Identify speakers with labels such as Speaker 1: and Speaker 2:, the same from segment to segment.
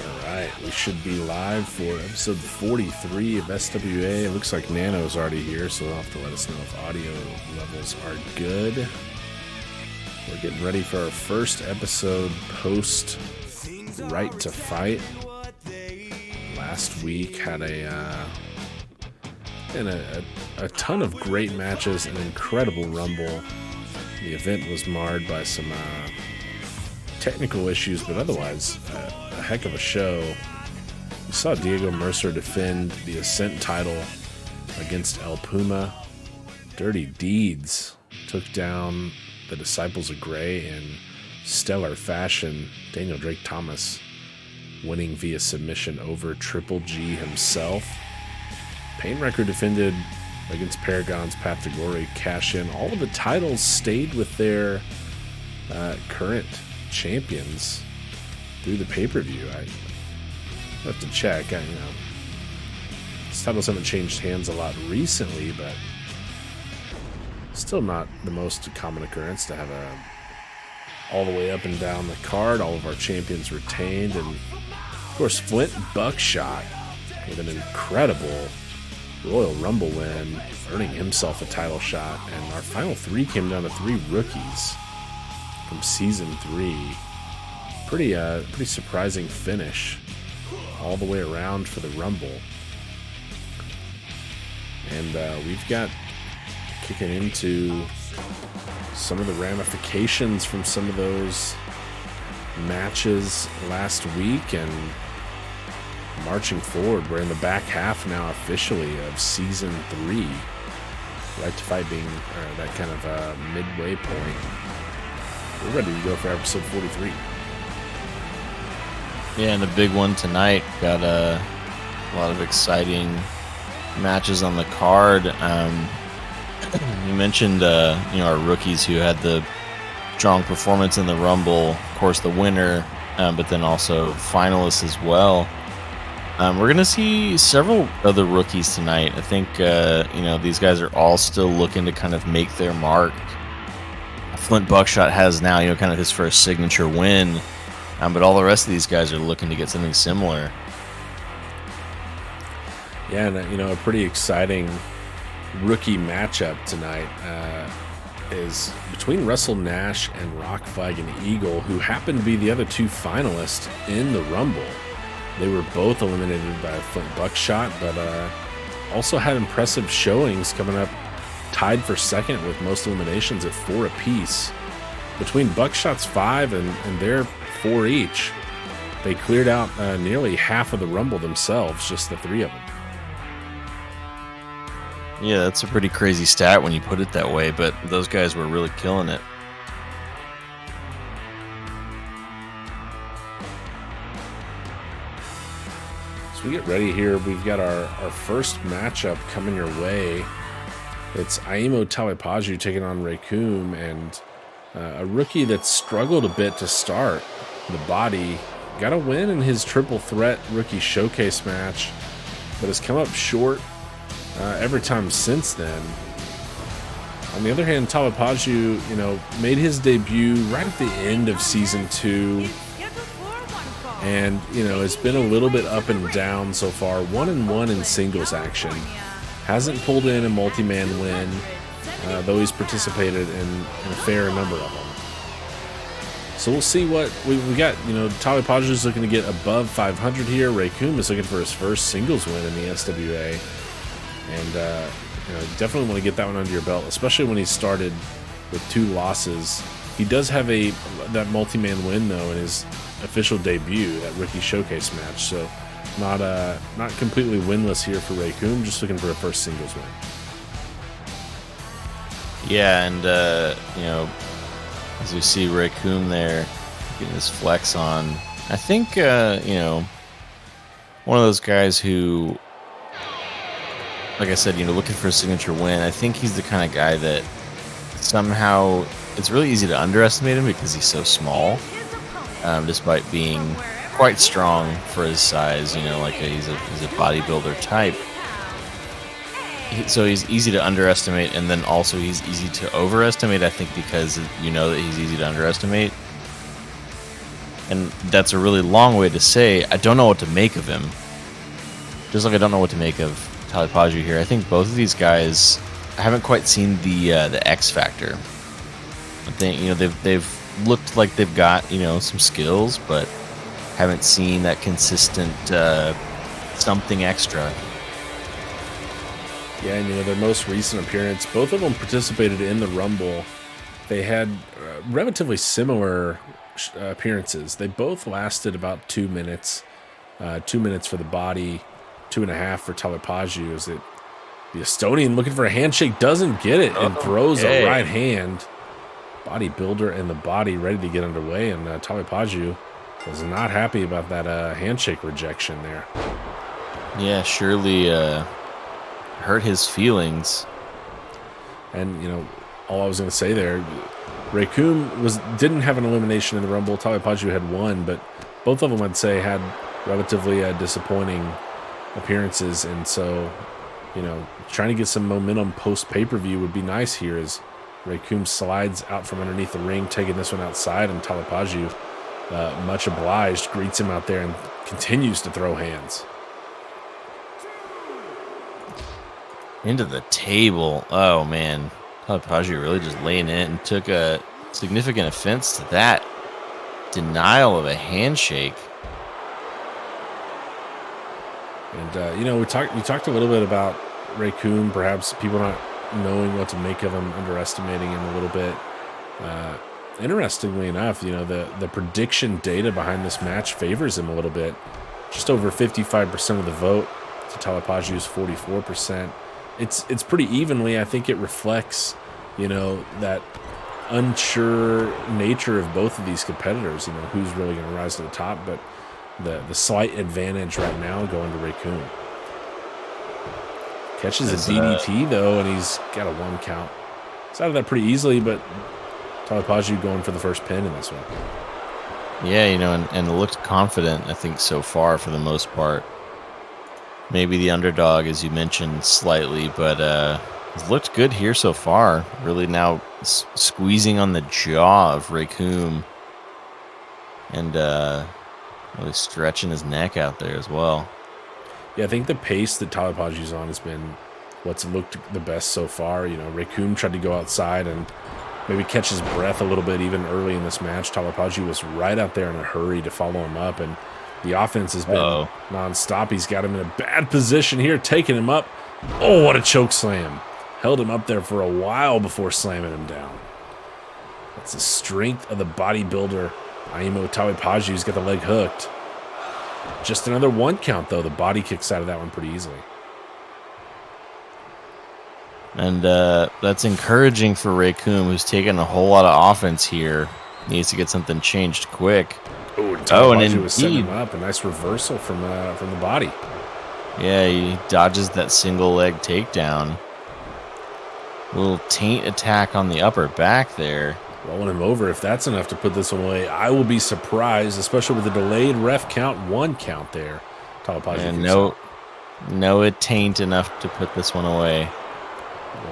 Speaker 1: All right, we should be live for episode 43 of SWA. It looks like Nano's already here, so they'll have to let us know if audio levels are good. We're getting ready for our first episode post Right to Fight. Last week had a ton of great matches, an incredible Rumble. The event was marred by some technical issues, but otherwise a heck of a show. We saw Diego Mercer defend the Ascent title against El Puma. Dirty Deeds took down the Disciples of Grey in stellar fashion. Daniel Drake Thomas winning via submission over Triple G himself. Pain Wrecker defended against Paragon's Path to Glory cash in. All of the titles stayed with their current champions through the pay-per-view. I have to check. These titles haven't changed hands a lot recently, but still not the most common occurrence to have all the way up and down the card, all of our champions retained, and of course Flint Buckshot with an incredible Royal Rumble win, earning himself a title shot. And our final three came down to three rookies from season 3. Pretty surprising finish all the way around for the Rumble. And we've got kicking into some of the ramifications from some of those matches last week, and marching forward, we're in the back half now officially of season 3. Right to Fight being that kind of midway point. We're ready to go for episode 43.
Speaker 2: Yeah, and the big one tonight. Got a lot of exciting matches on the card. You mentioned our rookies who had the strong performance in the Rumble, of course the winner, but then also finalists as well. We're going to see several other rookies tonight. I think these guys are all still looking to kind of make their mark. Flint Buckshot has now kind of his first signature win, but all the rest of these guys are looking to get something similar.
Speaker 1: Yeah, and a pretty exciting rookie matchup tonight is between Russell Nash and Rock Flag and Eagle, who happened to be the other two finalists in the Rumble. They were both eliminated by Flint Buckshot, but also had impressive showings coming up, tied for second with most eliminations at 4 apiece. Between Buckshot's 5 and their 4 each, they cleared out nearly half of the Rumble themselves, just the 3 of them.
Speaker 2: Yeah, that's a pretty crazy stat when you put it that way, but those guys were really killing it.
Speaker 1: So we get ready here. We've got our first matchup coming your way. It's Aimo Talipaju taking on Raycoom, and a rookie that struggled a bit to start. The Body got a win in his triple threat rookie showcase match, but has come up short every time since then. On the other hand, Talipaju, made his debut right at the end of season 2. And, it's been a little bit up and down so far. 1-1 in singles action. Hasn't pulled in a multi-man win, though he's participated in a fair number of them. So we'll see what we got. Talipaju's looking to get above 500 here. Raycoom is looking for his first singles win in the SWA. And, definitely want to get that one under your belt, especially when he started with 2 losses. He does have that multi-man win, though, in his official debut, that rookie showcase match. So not completely winless here for Raycoom, just looking for a first singles win.
Speaker 2: Yeah, and, as you see Raycoom there, getting his flex on, I think, one of those guys who, like I said, looking for a signature win. I think he's the kind of guy that somehow it's really easy to underestimate him because he's so small, despite being quite strong for his size. He's a bodybuilder type. So he's easy to underestimate, and then also he's easy to overestimate, I think, because that he's easy to underestimate. And that's a really long way to say I don't know what to make of him. Just like I don't know what to make of Talipaju here. I think both of these guys, I haven't quite seen the X factor. I think they've looked like they've got some skills, but haven't seen that consistent something extra.
Speaker 1: Yeah, and their most recent appearance, both of them participated in the Rumble. They had relatively similar appearances. They both lasted about 2 minutes. 2 minutes for the body, 2.5 for Talipaju. Is it the Estonian looking for a handshake, doesn't get it, and throws a right hand. Bodybuilder and the body ready to get underway, and Talipaju was not happy about that handshake rejection there.
Speaker 2: Yeah, surely hurt his feelings.
Speaker 1: And all I was going to say there, Raikkoum didn't have an elimination in the Rumble. Talipaju had one, but both of them, I'd say, had relatively disappointing appearances. And so, trying to get some momentum post pay-per-view would be nice here as Raikkoum slides out from underneath the ring, taking this one outside, and Talipaju, much obliged, greets him out there and continues to throw hands.
Speaker 2: Into the table. Oh, man. Talipaju really just laying it and took a significant offense to that denial of a handshake.
Speaker 1: And, you talked a little bit about Raikkoum, perhaps people not knowing what to make of him, underestimating him a little bit. Interestingly enough, the prediction data behind this match favors him a little bit. Just over 55% of the vote to Talipaju's 44%. It's pretty evenly. I think it reflects, that unsure nature of both of these competitors, who's really going to rise to the top, but the slight advantage right now going to Raikkoum. Catches a DDT, though, and he's got a 1 count. He's out of that pretty easily, but Talipaju going for the first pin in this one.
Speaker 2: Yeah, and looked confident, I think, so far for the most part. Maybe the underdog, as you mentioned, slightly, but he's looked good here so far. Really now squeezing on the jaw of Raikkoum and really stretching his neck out there as well.
Speaker 1: Yeah, I think the pace that Talipaju's on has been what's looked the best so far. Raikkoum tried to go outside and maybe catch his breath a little bit even early in this match. Talipaju was right out there in a hurry to follow him up, and the offense has been nonstop. He's got him in a bad position here, taking him up. Oh, what a choke slam. Held him up there for a while before slamming him down. That's the strength of the bodybuilder. Aimo Talipaju's got the leg hooked. Just another 1 count, though. The body kicks out of that one pretty easily.
Speaker 2: And that's encouraging for Raikkoum, who's taking a whole lot of offense here. Needs to get something changed quick.
Speaker 1: And indeed was setting him up. A nice reversal from the body.
Speaker 2: Yeah, he dodges that single leg takedown. A little taint attack on the upper back there.
Speaker 1: Rolling him over. If that's enough to put this one away, I will be surprised, especially with the delayed ref count, 1 count there. Talipaju.
Speaker 2: And no, it taint enough to put this one away.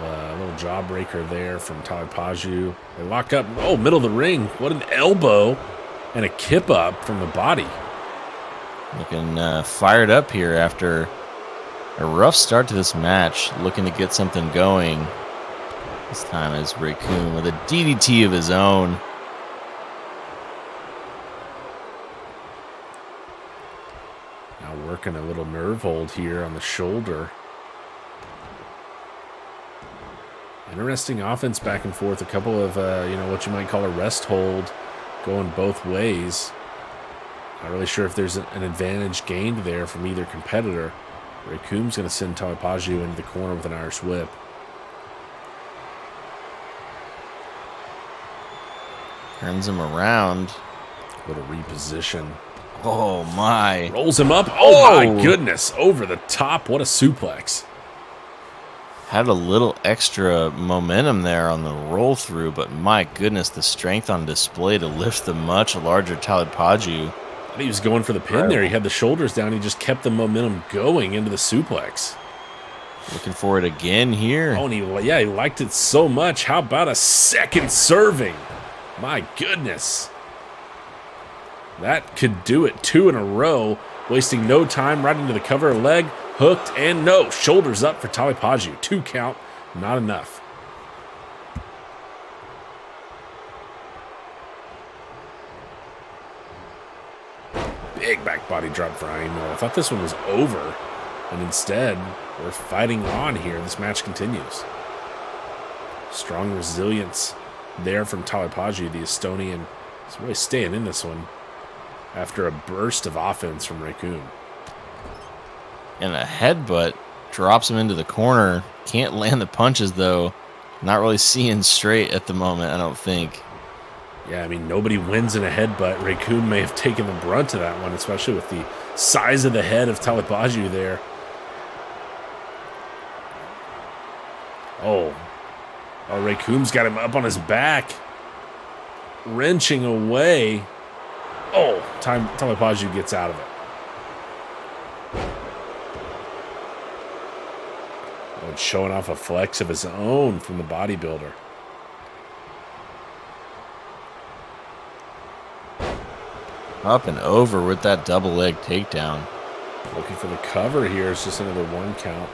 Speaker 1: A little jawbreaker there from Talipaju. They lock up. Oh, middle of the ring. What an elbow and a kip up from the body.
Speaker 2: Looking fired up here after a rough start to this match. Looking to get something going. This time is Raikkoum with a DDT of his own.
Speaker 1: Now working a little nerve hold here on the shoulder. Interesting offense back and forth. A couple of, what you might call a rest hold going both ways. Not really sure if there's an advantage gained there from either competitor. Raikkoum's going to send Talipaju into the corner with an Irish whip.
Speaker 2: Turns him around.
Speaker 1: What a reposition.
Speaker 2: Oh, my.
Speaker 1: Rolls him up. Oh, my goodness. Over the top. What a suplex.
Speaker 2: Had a little extra momentum there on the roll through, but my goodness, the strength on display to lift the much larger Talipaju.
Speaker 1: He was going for the pin there. He had the shoulders down. He just kept the momentum going into the suplex.
Speaker 2: Looking for it again here.
Speaker 1: Oh, and he liked it so much. How about a second serving? My goodness. That could do it. 2 in a row. Wasting no time, right into the cover. Leg hooked, and no. Shoulders up for Talipaju. 2 count, not enough. Big back body drop for Aimo. I thought this one was over, and instead, we're fighting on here. This match continues. Strong resilience there from Talipaju, the Estonian. He's really staying in this one after a burst of offense from Raccoon.
Speaker 2: And a headbutt drops him into the corner. Can't land the punches, though. Not really seeing straight at the moment, I don't think.
Speaker 1: Yeah, I mean, nobody wins in a headbutt. Raccoon may have taken the brunt of that one, especially with the size of the head of Talipaju there. Oh, Raccoon's got him up on his back. Wrenching away. Oh, Talipaju gets out of it. Oh, and showing off a flex of his own from the bodybuilder.
Speaker 2: Up and over with that double leg takedown.
Speaker 1: Looking for the cover here. It's just another 1 count.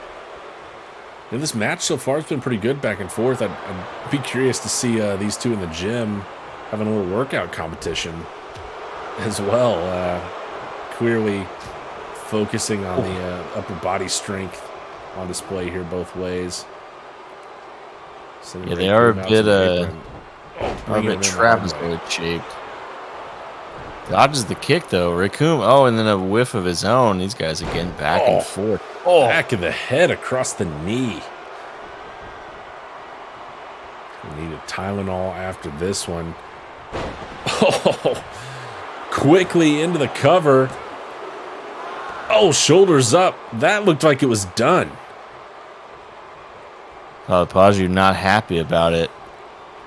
Speaker 1: And this match so far has been pretty good back and forth. I'd be curious to see these two in the gym having a little workout competition as well. Clearly focusing on the upper body strength on display here both ways.
Speaker 2: Yeah, they are a bit trapezoid shaped. Dodges the kick, though. Raccoon, and then a whiff of his own. These guys are getting back and forth.
Speaker 1: Back of the head across the knee. We need a Tylenol after this one. Quickly into the cover. Shoulders up. That looked like it was done.
Speaker 2: Talipaju not happy about it.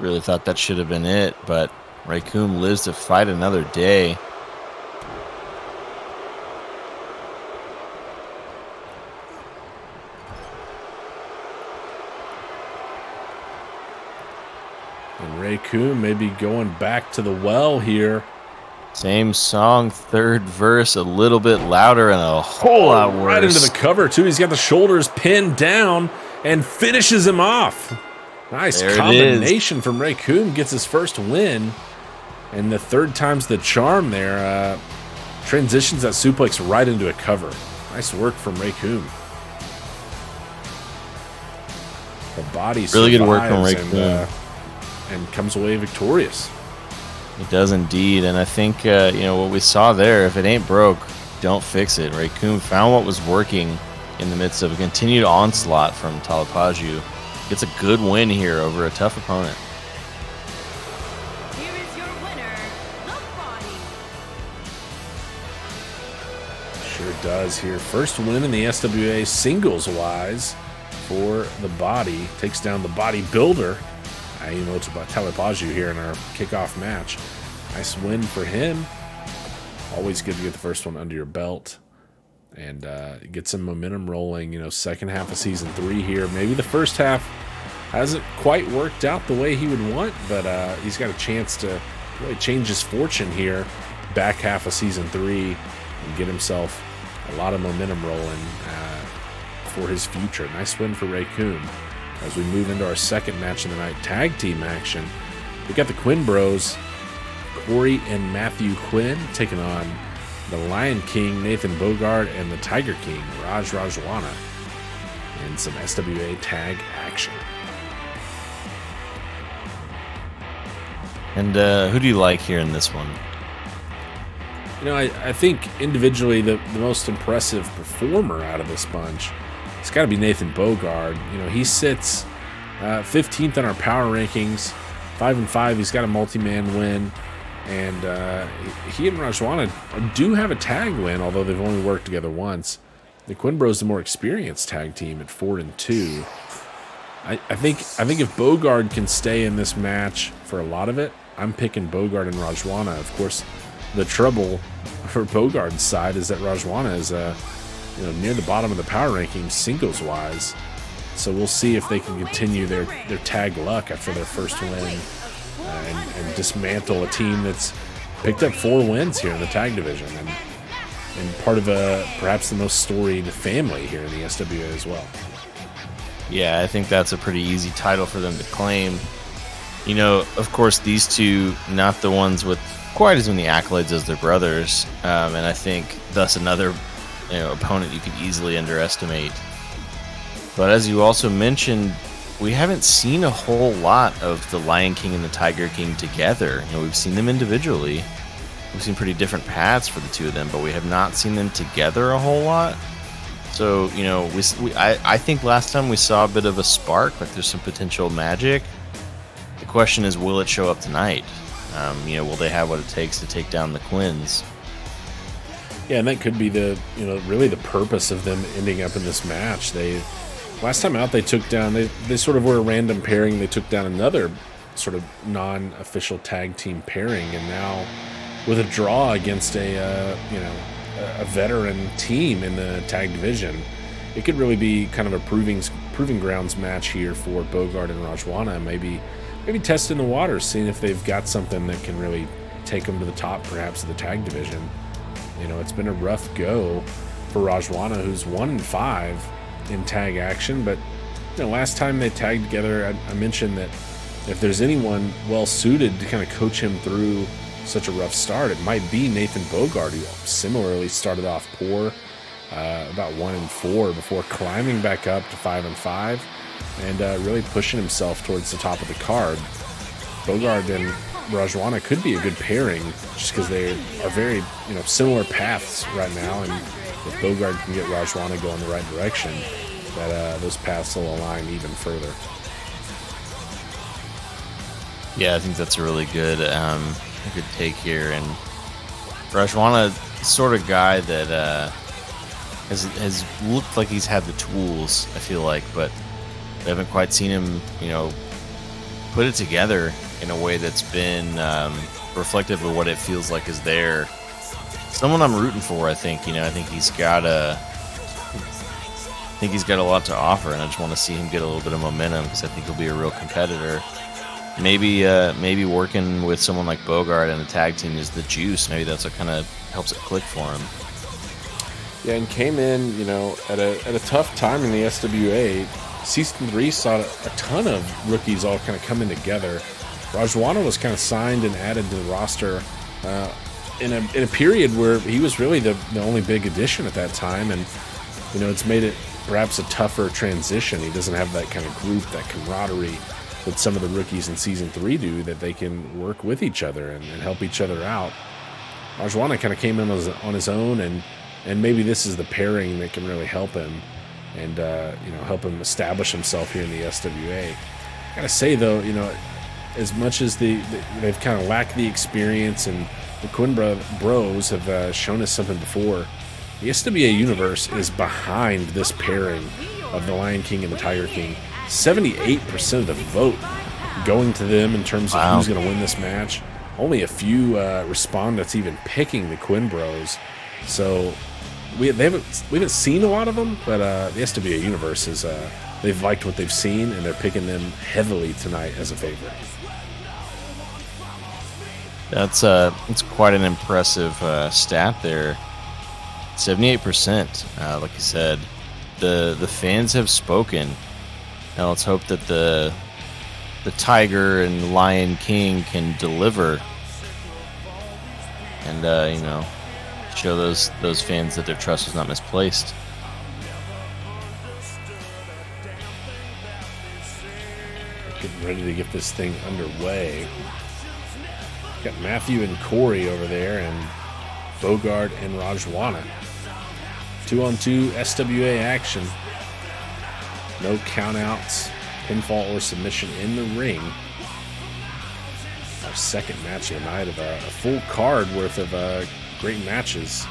Speaker 2: Really thought that should have been it, but Raccoon lives to fight another day.
Speaker 1: And Raccoon may be going back to the well here.
Speaker 2: Same song, third verse, a little bit louder and a whole lot worse.
Speaker 1: Right into the cover, too. He's got the shoulders pinned down and finishes him off. Nice combination from Raccoon. Gets his first win. And the third time's the charm there. Transitions that suplex right into a cover. Nice work from Raccoon. The body
Speaker 2: really good work from Raccoon.
Speaker 1: And comes away victorious.
Speaker 2: It does indeed. And I think, what we saw there, if it ain't broke, don't fix it. Raccoon found what was working in the midst of a continued onslaught from Talipaju. Gets a good win here over a tough opponent.
Speaker 3: Here is your winner, the Body.
Speaker 1: Sure does here. First win in the SWA singles-wise for the Body. Takes down the bodybuilder, Aimo Talipaju, here in our kickoff match. Nice win for him. Always good to get the first one under your belt and get some momentum rolling. Second half of season 3 here. Maybe the first half hasn't quite worked out the way he would want, but he's got a chance to really change his fortune here. Back half of season 3 and get himself a lot of momentum rolling for his future. Nice win for Raccoon. As we move into our second match of the night, tag team action. We got the Quinn Bros, Corey and Matthew Quinn, taking on the Lion King, Nathan Bogard, and the Tiger King, Raj Rajwana, in some SWA tag action.
Speaker 2: And who do you like here in this one?
Speaker 1: I think individually the most impressive performer out of this bunch, it's got to be Nathan Bogard. He sits 15th on our power rankings, 5-5. He's got a multi-man win, and he and Rajwana do have a tag win, although they've only worked together once. The Quinn Bros, the more experienced tag team at 4-2. I think if Bogard can stay in this match for a lot of it, I'm picking Bogard and Rajwana. Of course, the trouble for Bogard's side is that Rajwana is near the bottom of the power rankings singles-wise. So we'll see if they can continue their tag luck after their first win and dismantle a team that's picked up 4 wins here in the tag division, and part of perhaps the most storied family here in the SWA as well.
Speaker 2: Yeah, I think that's a pretty easy title for them to claim. You know, of course, these two, not the ones with quite as many accolades as their brothers, and I think thus another opponent you could easily underestimate. But as you also mentioned, we haven't seen a whole lot of the Lion King and the Tiger King together. You know, we've seen them individually. We've seen pretty different paths for the two of them, but we have not seen them together a whole lot. So, you know, I think last time we saw a bit of a spark, like there's some potential magic. The question is, will it show up tonight? You know, will they have what it takes to take down the Quins?
Speaker 1: Yeah, and that could be really the purpose of them ending up in this match. Last time out, they took down, they sort of were a random pairing. They took down another sort of non-official tag team pairing, and now with a draw against a veteran team in the tag division, it could really be kind of a proving grounds match here for Bogart and Rajwana. Maybe testing the waters, seeing if they've got something that can really take them to the top, perhaps, of the tag division. You know, it's been a rough go for Rajwana, who's 1-5 in tag action, but last time they tagged together, I mentioned that if there's anyone well suited to kind of coach him through such a rough start, it might be Nathan Bogart, who similarly started off poor, about 1-4 before climbing back up to 5-5 and really pushing himself towards the top of the card. Bogart and Rajwana could be a good pairing just because they are very similar paths right now, and if Bogart can get Rajwana going the right direction, that those paths will align even further.
Speaker 2: Yeah, I think that's a really good take here. And Rajwana, sort of guy that has looked like he's had the tools, I feel like, but we haven't quite seen him, put it together in a way that's been reflective of what it feels like is there. Someone I'm rooting for, I think. I think he's got a lot to offer, and I just want to see him get a little bit of momentum because I think he'll be a real competitor. Maybe working with someone like Bogart and the tag team is the juice. Maybe that's what kind of helps it click for him.
Speaker 1: Yeah, and came in, at a tough time in the SWA. Season 3 saw a ton of rookies all kind of coming together. Rajwana was kind of signed and added to the roster in a period where he was really the only big addition at that time, and it's made it perhaps a tougher transition. He doesn't have that kind of group, that camaraderie that some of the rookies in Season 3 do, that they can work with each other and help each other out. Rajwana kind of came in on his own, and maybe this is the pairing that can really help him and help him establish himself here in the SWA. I gotta say though, as much as they've kind of lacked the experience, and the Quinn Bros have shown us something before, the SWA universe is behind this pairing of the Lion King and the Tiger King. 78% of the vote going to them in terms of who's going to win this match. Only a few respondents even picking the Quinn Bros. So we haven't seen a lot of them, but the SWA universe is they've liked what they've seen, and they're picking them heavily tonight as a favorite.
Speaker 2: That's it's quite an impressive stat there. 78%, like you said. The fans have spoken. Now let's hope that the Tiger and Lion King can deliver, and show those fans that their trust was not misplaced.
Speaker 1: Getting ready to get this thing underway. Got Matthew and Corey over there, and Bogart and Rajwana. 2-on-2 SWA action. No countouts, pinfall, or submission in the ring. Our second match of the night of a full card worth of great matches.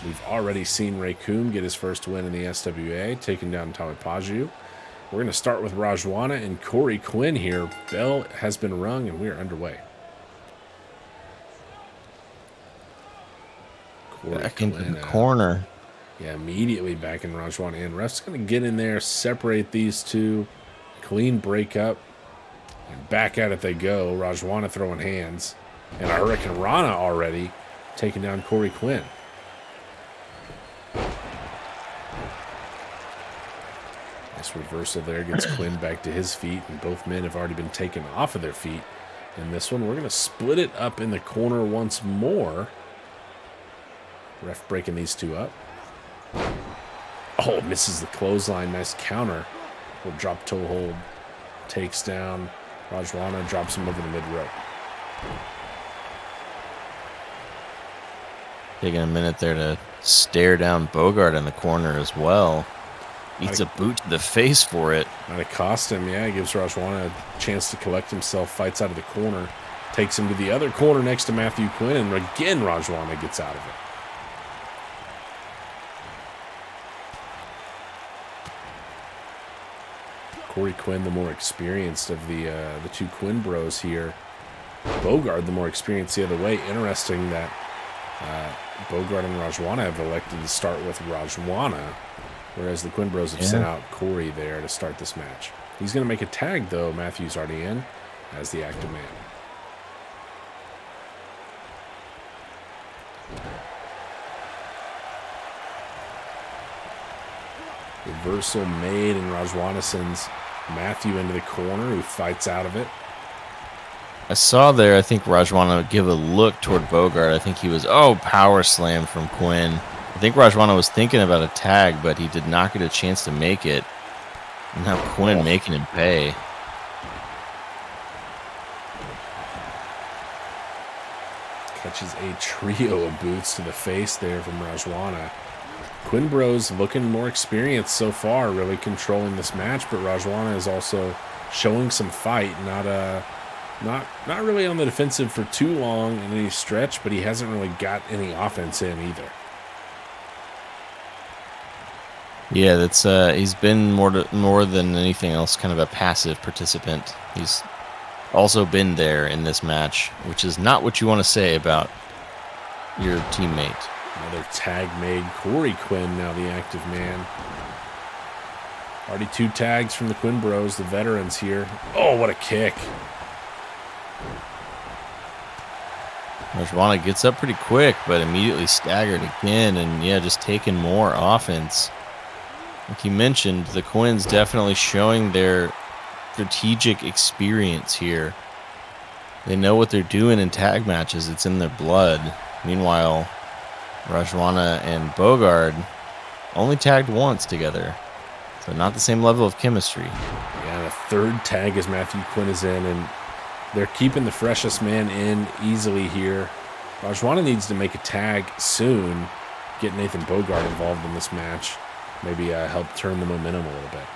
Speaker 1: We've already seen Ray Coombe get his first win in the SWA, taking down Talipaju. We're going to start with Rajwana and Corey Quinn here. Bell has been rung, and we are underway. Corey
Speaker 2: Back into
Speaker 1: Quinn,
Speaker 2: the corner.
Speaker 1: Yeah, immediately back in Rajwana. And ref's going to get in there, separate these two, clean break up, and back at it they go. Rajwana throwing hands. And a Hurricane Rana already taking down Corey Quinn. Nice reversal there. Gets Quinn back to his feet. And both men have already been taken off of their feet. In this one, we're going to split it up in the corner once more. Ref breaking these two up. Oh, misses the clothesline. Nice counter. Little drop toe hold. Takes down Rajwana. Drops him over the mid-rope.
Speaker 2: Taking a minute there to stare down Bogart in the corner as well. Eats a boot to the face for it.
Speaker 1: Might have cost him, yeah. Gives Rajwana a chance to collect himself. Fights out of the corner. Takes him to the other corner next to Matthew Quinn. And again, Rajwana gets out of it. Corey Quinn, the more experienced of the two Quinn bros here. Bogart, the more experienced the other way. Interesting that Bogart and Rajwana have elected to start with Rajwana, whereas the Quinn bros have sent out Corey there to start this match. He's going to make a tag, though. Matthew's already in as the active man. Reversal made, and Rajwana sends Matthew into the corner, who fights out of it.
Speaker 2: I saw there, I think Rajwana give a look toward Bogart. I think he was, power slam from Quinn. I think Rajwana was thinking about a tag, but he did not get a chance to make it. And now Quinn making him pay.
Speaker 1: Catches a trio of boots to the face there from Rajwana. Quinn bros looking more experienced so far, really controlling this match, but Rajwana is also showing some fight, not really on the defensive for too long in any stretch, but he hasn't really got any offense in either.
Speaker 2: Yeah, that's he's been more than anything else kind of a passive participant. He's also been there in this match, which is not what you want to say about your teammate.
Speaker 1: Another tag made. Corey Quinn now the active man. Already 2 tags from the Quinn bros, the veterans here. Oh, what a kick.
Speaker 2: Rajwana gets up pretty quick, but immediately staggered again, and yeah, just taking more offense. Like you mentioned, the Quinns definitely showing their strategic experience here. They know what they're doing in tag matches. It's in their blood. Meanwhile, Rajwana and Bogart only tagged once together. So not the same level of chemistry.
Speaker 1: Yeah, the 3rd tag as Matthew Quinn is in, and they're keeping the freshest man in easily here. Rajwana needs to make a tag soon, get Nathan Bogart involved in this match. Maybe help turn the momentum a little bit.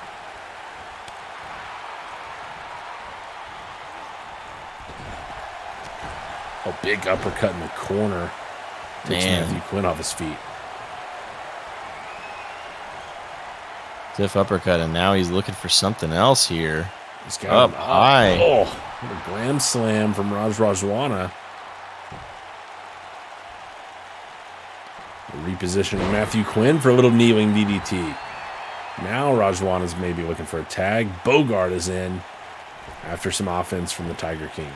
Speaker 1: Oh, big uppercut in the corner. Takes Matthew Quinn off his feet.
Speaker 2: Stiff uppercut, and now he's looking for something else here.
Speaker 1: He's got
Speaker 2: up high.
Speaker 1: Oh, what a glam slam from Rajwana. Repositioning Matthew Quinn for a little kneeling DDT. Now Rajwana's maybe looking for a tag. Bogart is in after some offense from the Tiger King.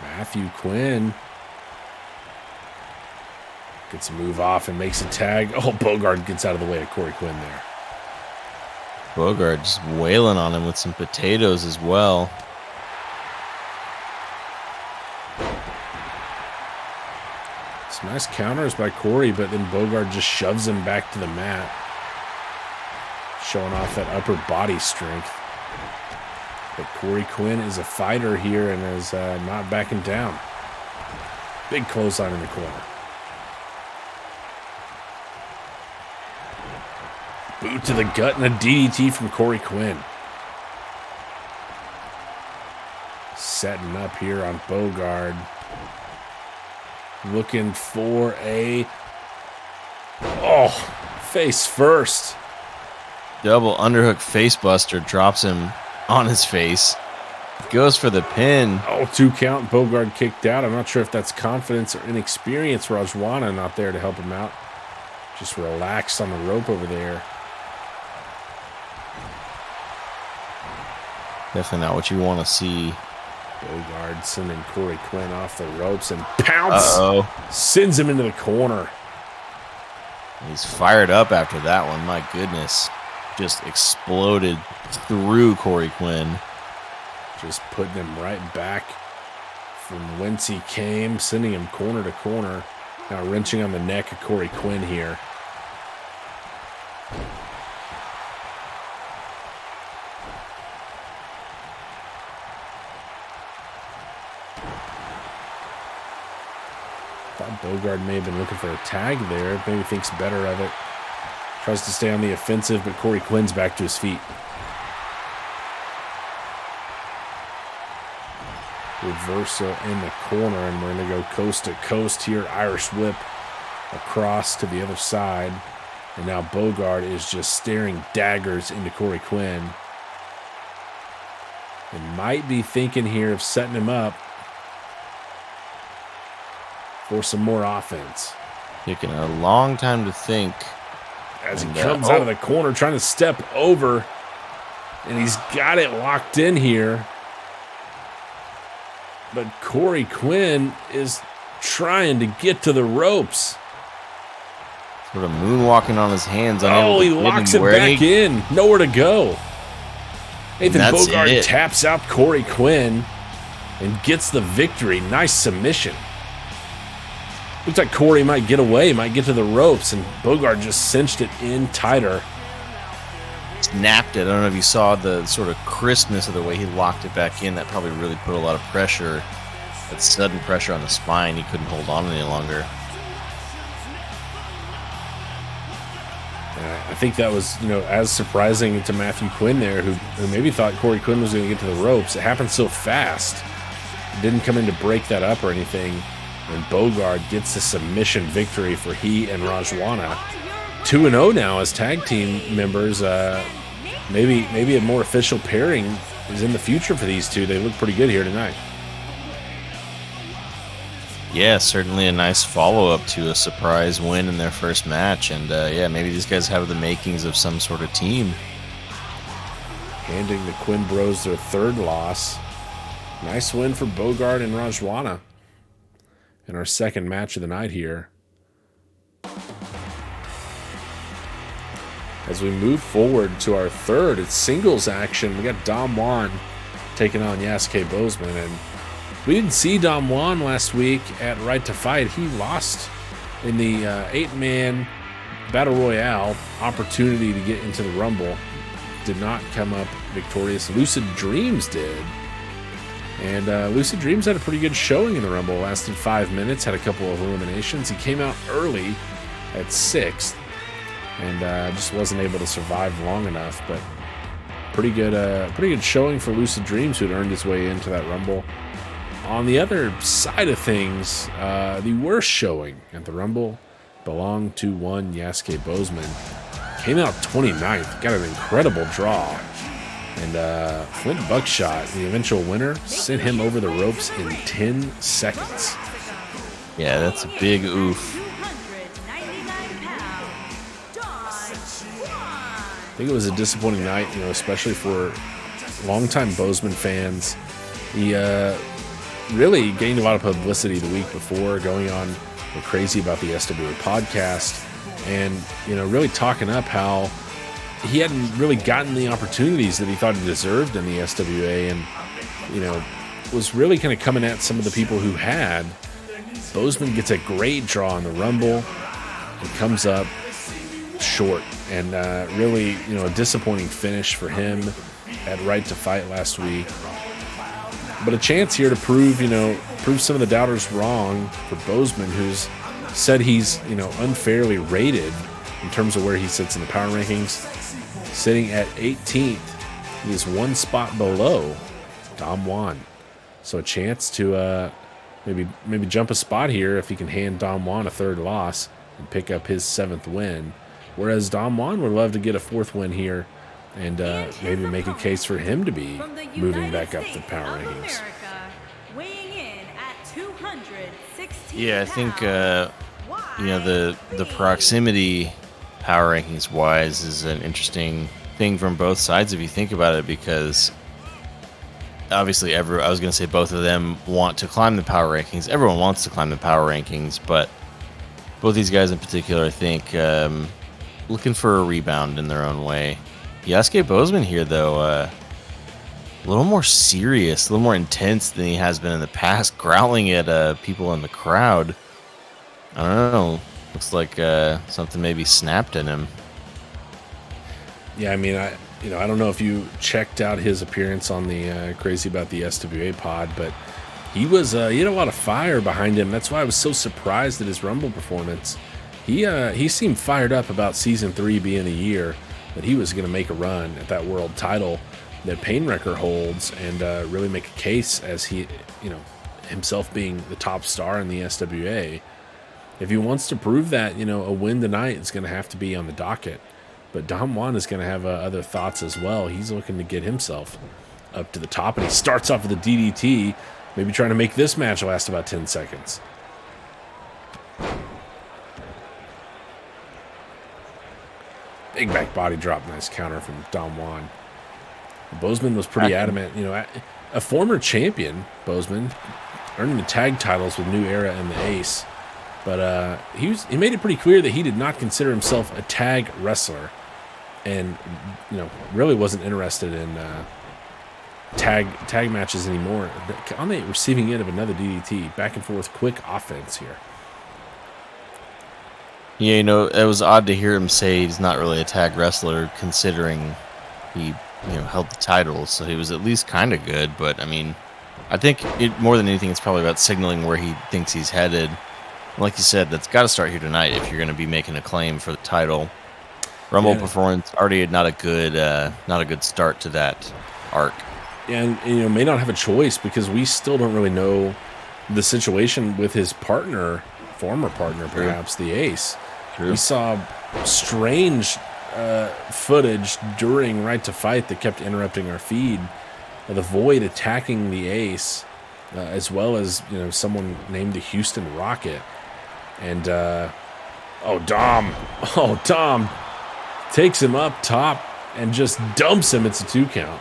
Speaker 1: Matthew Quinn gets a move off and makes a tag. Oh, Bogart gets out of the way of Corey Quinn there.
Speaker 2: Bogart just wailing on him with some potatoes as well.
Speaker 1: Some nice counters by Corey, but then Bogart just shoves him back to the mat, showing off that upper body strength. But Corey Quinn is a fighter here and is not backing down. Big clothesline in the corner. Boot to the gut and a DDT from Corey Quinn. Setting up here on Bogart. Looking for a... Oh, face first.
Speaker 2: Double underhook facebuster drops him on his face. Goes for the pin.
Speaker 1: Oh, 2 count. Bogart kicked out. I'm not sure if that's confidence or inexperience. Rajwana not there to help him out. Just relaxed on the rope over there.
Speaker 2: Definitely not what you want to see.
Speaker 1: Bogard sending Corey Quinn off the ropes and pounce.
Speaker 2: Uh-oh.
Speaker 1: Sends him into the corner.
Speaker 2: He's fired up after that one. My goodness. Just exploded through Corey Quinn.
Speaker 1: Just putting him right back from whence he came, sending him corner to corner. Now wrenching on the neck of Corey Quinn here. Thought Bogard may have been looking for a tag there. Maybe thinks better of it. Tries to stay on the offensive, but Corey Quinn's back to his feet. Reversal in the corner, and we're going to go coast to coast here. Irish whip across to the other side. And now Bogard is just staring daggers into Corey Quinn. And might be thinking here of setting him up for some more offense.
Speaker 2: Taking a long time to think.
Speaker 1: As he comes out of the corner, trying to step over. And he's got it locked in here. But Corey Quinn is trying to get to the ropes.
Speaker 2: Sort of moonwalking on his hands.
Speaker 1: Oh, he locks it back in. Nowhere to go. Nathan Bogard taps out Corey Quinn and gets the victory. Nice submission. Looks like Corey might get away, might get to the ropes, and Bogard just cinched it in tighter.
Speaker 2: Snapped it. I don't know if you saw the sort of crispness of the way he locked it back in. That probably really put a lot of pressure, that sudden pressure on the spine. He couldn't hold on any longer.
Speaker 1: I think that was, as surprising to Matthew Quinn there, who maybe thought Corey Quinn was going to get to the ropes. It happened so fast. It didn't come in to break that up or anything. And Bogard gets the submission victory for he and Rajwana. 2-0 now as tag team members. Maybe a more official pairing is in the future for these two. They look pretty good here tonight.
Speaker 2: Yeah, certainly a nice follow-up to a surprise win in their first match. And, maybe these guys have the makings of some sort of team.
Speaker 1: Handing the Quinn Bros their third loss. Nice win for Bogard and Rajwana in our second match of the night here. As we move forward to our third, it's singles action. We got Dom Juan taking on Yasuke Bozeman, and we didn't see Dom Juan last week at Right to Fight. He lost in the 8-man Battle Royale opportunity to get into the Rumble. Did not come up victorious. Lucid Dreams did. And Lucid Dreams had a pretty good showing in the Rumble. Lasted 5 minutes, had a couple of eliminations. He came out early at 6th and just wasn't able to survive long enough. But pretty good showing for Lucid Dreams, who had earned his way into that Rumble. On the other side of things, the worst showing at the Rumble belonged to one Yasuke Bozeman. Came out 29th, got an incredible draw. And Flint Buckshot, the eventual winner, sent him over the ropes in 10 seconds.
Speaker 2: Yeah, that's a big oof.
Speaker 3: 299 pounds,
Speaker 1: I think it was a disappointing night, especially for longtime Bozeman fans. He really gained a lot of publicity the week before, going on crazy about the SWA podcast, and really talking up how he hadn't really gotten the opportunities that he thought he deserved in the SWA, and was really kind of coming at some of the people who had. Bozeman gets a great draw in the Rumble and comes up short, and really a disappointing finish for him at Right to Fight last week. But a chance here to prove some of the doubters wrong for Bozeman, who's said he's unfairly rated in terms of where he sits in the power rankings. Sitting at 18th, he is one spot below Dom Juan. So a chance to maybe jump a spot here if he can hand Dom Juan a third loss and pick up his 7th win. Whereas Dom Juan would love to get a 4th win here and maybe make a case for him to be moving back up the power rankings.
Speaker 3: weighing in at 216
Speaker 2: Yeah, I think
Speaker 3: pounds,
Speaker 2: the proximity power rankings wise is an interesting thing from both sides if you think about it, because obviously, I was going to say both of them want to climb the power rankings. Everyone wants to climb the power rankings, but both these guys in particular, I think, looking for a rebound in their own way. Yasuke Bozeman here, though, a little more serious, a little more intense than he has been in the past, growling at people in the crowd. I don't know. Looks like something maybe snapped in him.
Speaker 1: Yeah, I mean, I don't know if you checked out his appearance on the Crazy About the SWA pod, but he had a lot of fire behind him. That's why I was so surprised at his Rumble performance. He seemed fired up about Season 3 being the year that he was going to make a run at that world title that Painwrecker holds and really make a case as he, himself being the top star in the SWA. If he wants to prove that, a win tonight is going to have to be on the docket. But Don Juan is going to have other thoughts as well. He's looking to get himself up to the top, and he starts off with a DDT, maybe trying to make this match last about 10 seconds. Big back body drop, nice counter from Don Juan. Bozeman was pretty adamant. A former champion, Bozeman, earning the tag titles with New Era and the Ace. But he made it pretty clear that he did not consider himself a tag wrestler. And, really wasn't interested in tag matches anymore. On the receiving end of another DDT, back and forth, quick offense here.
Speaker 2: Yeah, it was odd to hear him say he's not really a tag wrestler, considering he, held the titles. So he was at least kind of good. But I mean, I think more than anything, it's probably about signaling where he thinks he's headed. Like you said, that's got to start here tonight if you're going to be making a claim for the title. Rumble performance already not a good start to that arc.
Speaker 1: And may not have a choice because we still don't really know the situation with his partner, former partner perhaps, the Ace. True. We saw strange footage during Right to Fight that kept interrupting our feed. The Void attacking the Ace, as well as someone named the Houston Rocket. And Dom takes him up top and just dumps him. It's a 2 count.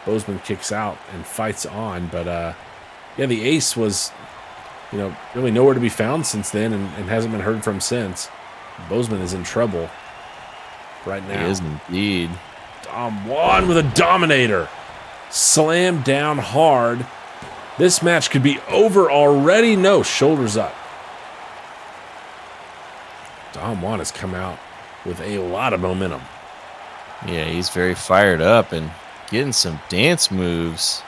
Speaker 1: Bozeman kicks out and fights on, but the Ace was really nowhere to be found since then and hasn't been heard from since. Bozeman is in trouble right now.
Speaker 2: He is indeed.
Speaker 1: Dom Juan with a Dominator, slammed down hard. This match could be over already. No, shoulders up. Don Juan has come out with a lot of momentum.
Speaker 2: Yeah, he's very fired up and getting some dance moves.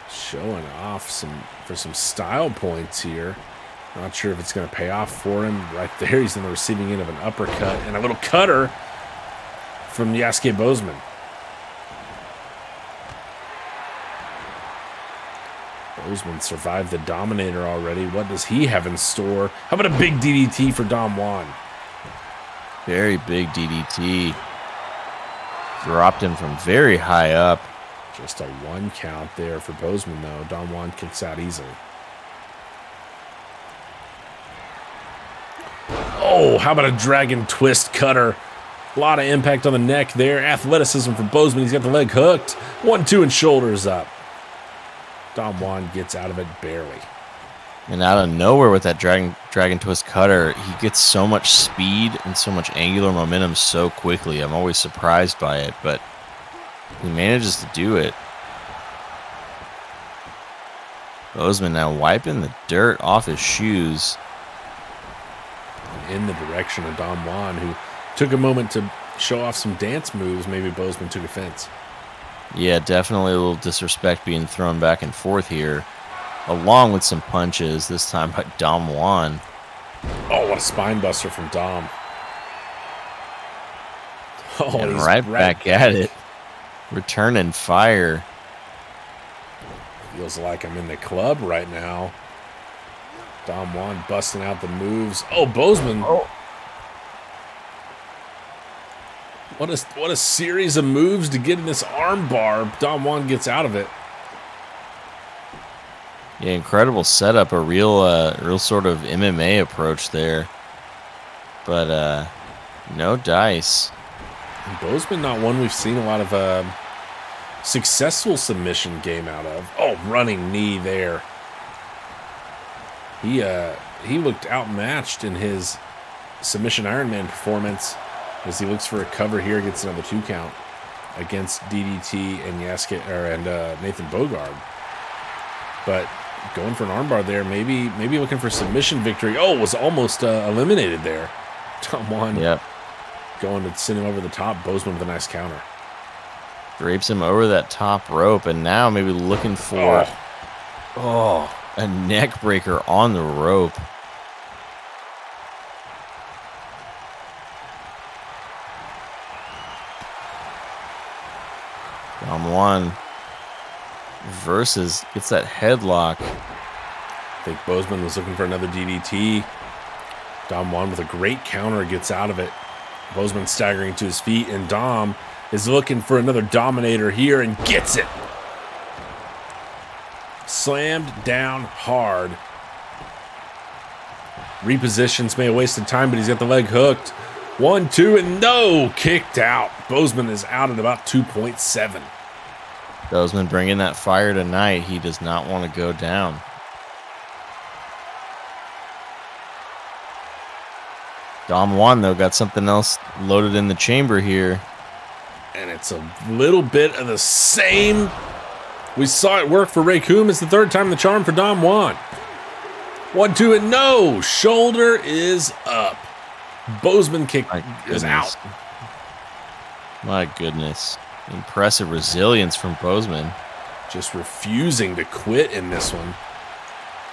Speaker 1: Showing off for some style points here. Not sure if it's going to pay off for him. Right there, he's on the receiving end of an uppercut and a little cutter from Yasuke Bozeman. Bozeman survived the Dominator already. What does he have in store? How about a big DDT for Don Juan?
Speaker 2: Very big DDT. Dropped him from very high up.
Speaker 1: Just a 1 count there for Bozeman, though. Don Juan kicks out easily. Oh, how about a dragon twist cutter? A lot of impact on the neck there. Athleticism for Bozeman. He's got the leg hooked. 1-2 and shoulders up. Don Juan gets out of it barely.
Speaker 2: And out of nowhere with that dragon twist cutter, he gets so much speed and so much angular momentum so quickly. I'm always surprised by it, but he manages to do it. Bozeman now wiping the dirt off his shoes.
Speaker 1: In the direction of Don Juan, who took a moment to show off some dance moves. Maybe Bozeman took offense.
Speaker 2: Yeah, definitely a little disrespect being thrown back and forth here, along with some punches, this time by Don Juan.
Speaker 1: Oh, what a spine buster from Dom. Oh,
Speaker 2: and right back at it. Returning fire.
Speaker 1: Feels like I'm in the club right now. Don Juan busting out the moves. Oh, Bozeman. Oh. What a series of moves to get in this arm bar. Don Juan gets out of it.
Speaker 2: Yeah, incredible setup. A real sort of MMA approach there. But no dice.
Speaker 1: And Bozeman, not one we've seen a lot of successful submission game out of. Oh, running knee there. He looked outmatched in his submission Ironman performance as he looks for a cover here, gets another 2 count against DDT and Nathan Bogard. But going for an armbar there, maybe looking for submission victory. Oh, was almost eliminated there. Tom Juan going to send him over the top. Bozeman with a nice counter.
Speaker 2: Drapes him over that top rope, and now maybe looking for a neck breaker on the rope. Dom Juan versus gets that headlock.
Speaker 1: I think Bozeman was looking for another DDT. Dom Juan with a great counter gets out of it. Bozeman staggering to his feet, and Dom is looking for another Dominator here and gets it. Slammed down hard. Repositions, may have wasted time, but he's got the leg hooked. 1, 2, and no! Kicked out. Bozeman is out at about 2.7.
Speaker 2: Bozeman bringing that fire tonight. He does not want to go down. Dom Juan, though, got something else loaded in the chamber here.
Speaker 1: And it's a little bit of the same. We saw it work for Ray Coom. It's the 3rd time the charm for Dom Juan. 1, 2, and no. Shoulder is up. Bozeman kick is out.
Speaker 2: My goodness. Impressive resilience from Bozeman.
Speaker 1: Just refusing to quit in this one.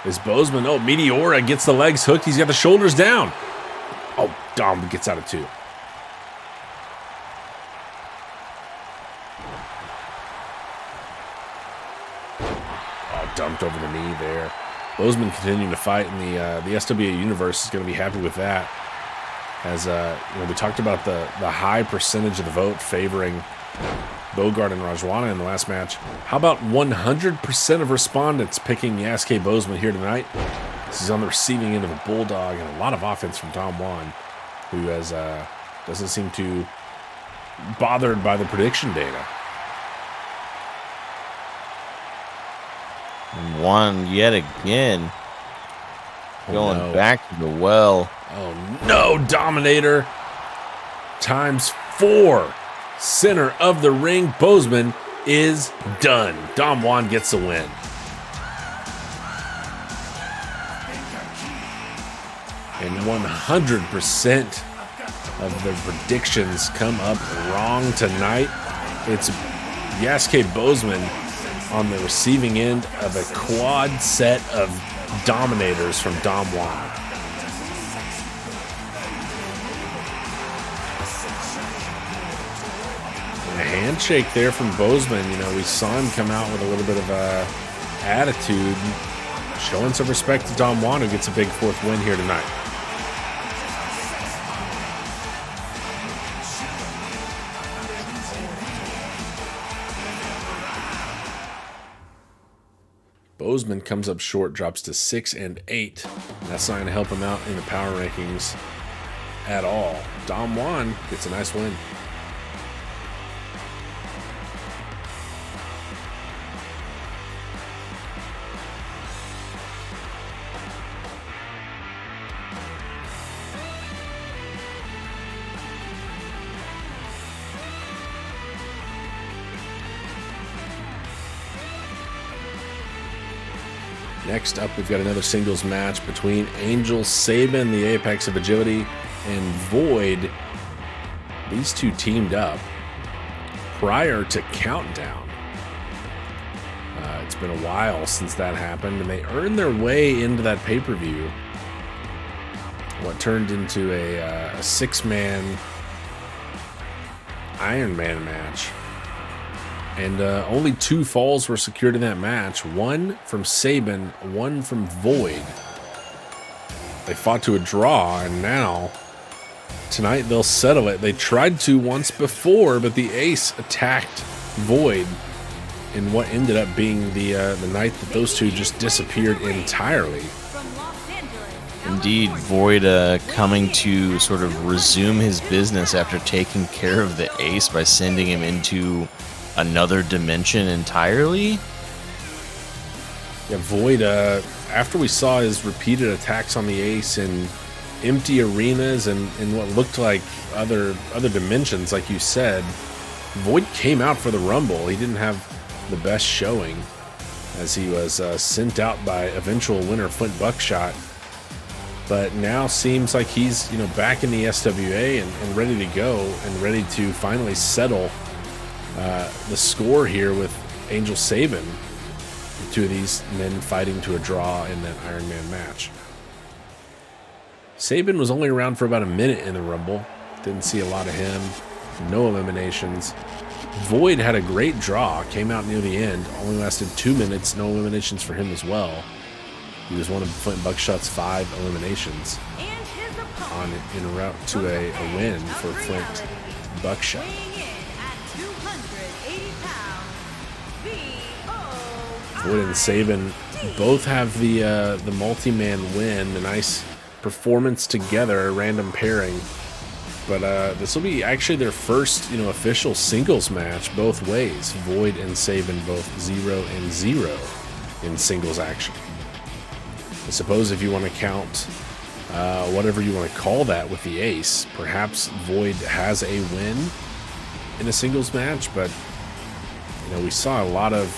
Speaker 1: Is Bozeman. Oh, Meteora gets the legs hooked. He's got the shoulders down. Oh, Dom gets out of 2. Oh, dumped over the knee there. Bozeman continuing to fight in the SWA universe is going to be happy with that. As we talked about the high percentage of the vote favoring Bogard and Rajwana in the last match. How about 100% of respondents picking Yasuke Bozeman here tonight? This is on the receiving end of a bulldog and a lot of offense from Tom Juan, who has doesn't seem too bothered by the prediction data.
Speaker 2: And Juan yet again going back to the well.
Speaker 1: Oh no, Dominator times 4. Center of the ring. Bozeman is done. Dom Juan gets the win. And 100% of the predictions come up wrong tonight. It's Yasuke Bozeman on the receiving end of a quad set of Dominators from Dom Juan. A handshake there from Bozeman. We saw him come out with a little bit of attitude, showing some respect to Dom Juan, who gets a big 4th win here tonight. Bozeman comes up short, drops to 6 and 8. That's not going to help him out in the power rankings at all. Dom Juan gets a nice win. Next up, we've got another singles match between Angel Saban, the apex of agility, and Void. These two teamed up prior to Countdown. It's been a while since that happened, and they earned their way into that pay-per-view. What turned into a 6-man Iron Man match. And only 2 falls were secured in that match. 1 from Saban, 1 from Void. They fought to a draw, and now, tonight, they'll settle it. They tried to once before, but the Ace attacked Void in what ended up being the night that those two just disappeared entirely.
Speaker 2: Indeed, Void coming to sort of resume his business after taking care of the Ace by sending him into another dimension entirely.
Speaker 1: Yeah, Void, after we saw his repeated attacks on the Ace in empty arenas and in what looked like other dimensions, like you said, Void came out for the Rumble. He didn't have the best showing as he was sent out by eventual winner Flint Buckshot. But now seems like he's back in the SWA and ready to go and ready to finally settle the score here with Angel Sabin. The two of these men fighting to a draw in that Iron Man match. Sabin was only around for about a minute in the Rumble. Didn't see a lot of him. No eliminations. Void had a great draw. Came out near the end. Only lasted 2 minutes. No eliminations for him as well. He was one of Flint Buckshot's 5 eliminations en route to a win for Flint Buckshot. Void and Sabin both have the multi-man win, the nice performance together, a random pairing. But this will be actually their first official singles match both ways. Void and Sabin both 0-0 in singles action. I suppose if you want to count whatever you want to call that with the Ace, perhaps Void has a win in a singles match, but we saw a lot of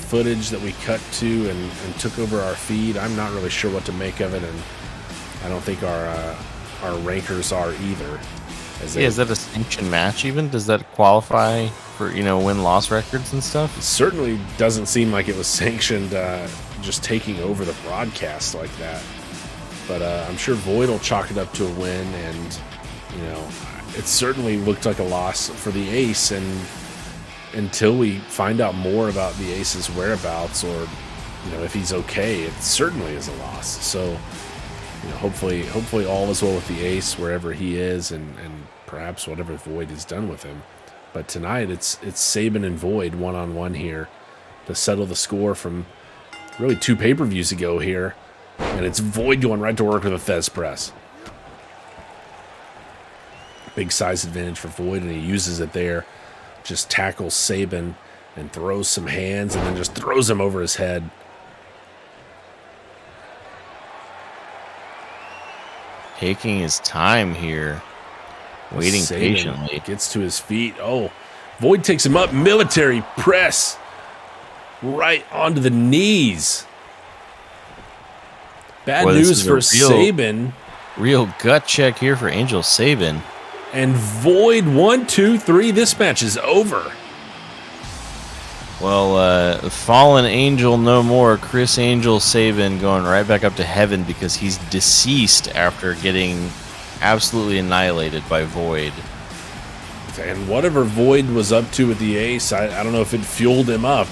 Speaker 1: footage that we cut to and took over our feed. I'm not really sure what to make of it, and I don't think our rankers are either.
Speaker 2: Is that a sanctioned match even? Does that qualify for win-loss records and stuff?
Speaker 1: It certainly doesn't seem like it was sanctioned just taking over the broadcast like that. But I'm sure Void will chalk it up to a win, and it certainly looked like a loss for the Ace, and until we find out more about the Ace's whereabouts or if he's okay, it certainly is a loss. So hopefully all is well with the Ace wherever he is, and perhaps whatever Void has done with him. But tonight it's Sabin and Void one-on-one here to settle the score from really 2 pay-per-views ago here, and it's Void going right to work with a Thez press. Big size advantage for Void, and he uses it there. Just tackles Sabin and throws some hands and then just throws him over his head.
Speaker 2: Taking his time here. Waiting
Speaker 1: Sabin
Speaker 2: patiently.
Speaker 1: Gets to his feet. Oh, Void takes him up. Military press. Right onto the knees. Bad news for Sabin.
Speaker 2: Real gut check here for Angel Sabin.
Speaker 1: And Void 1, 2, 3. This match is over.
Speaker 2: Well, fallen angel no more. Chris Angel Sabin going right back up to heaven because he's deceased after getting absolutely annihilated by Void.
Speaker 1: And whatever Void was up to with the Ace, I don't know if it fueled him up,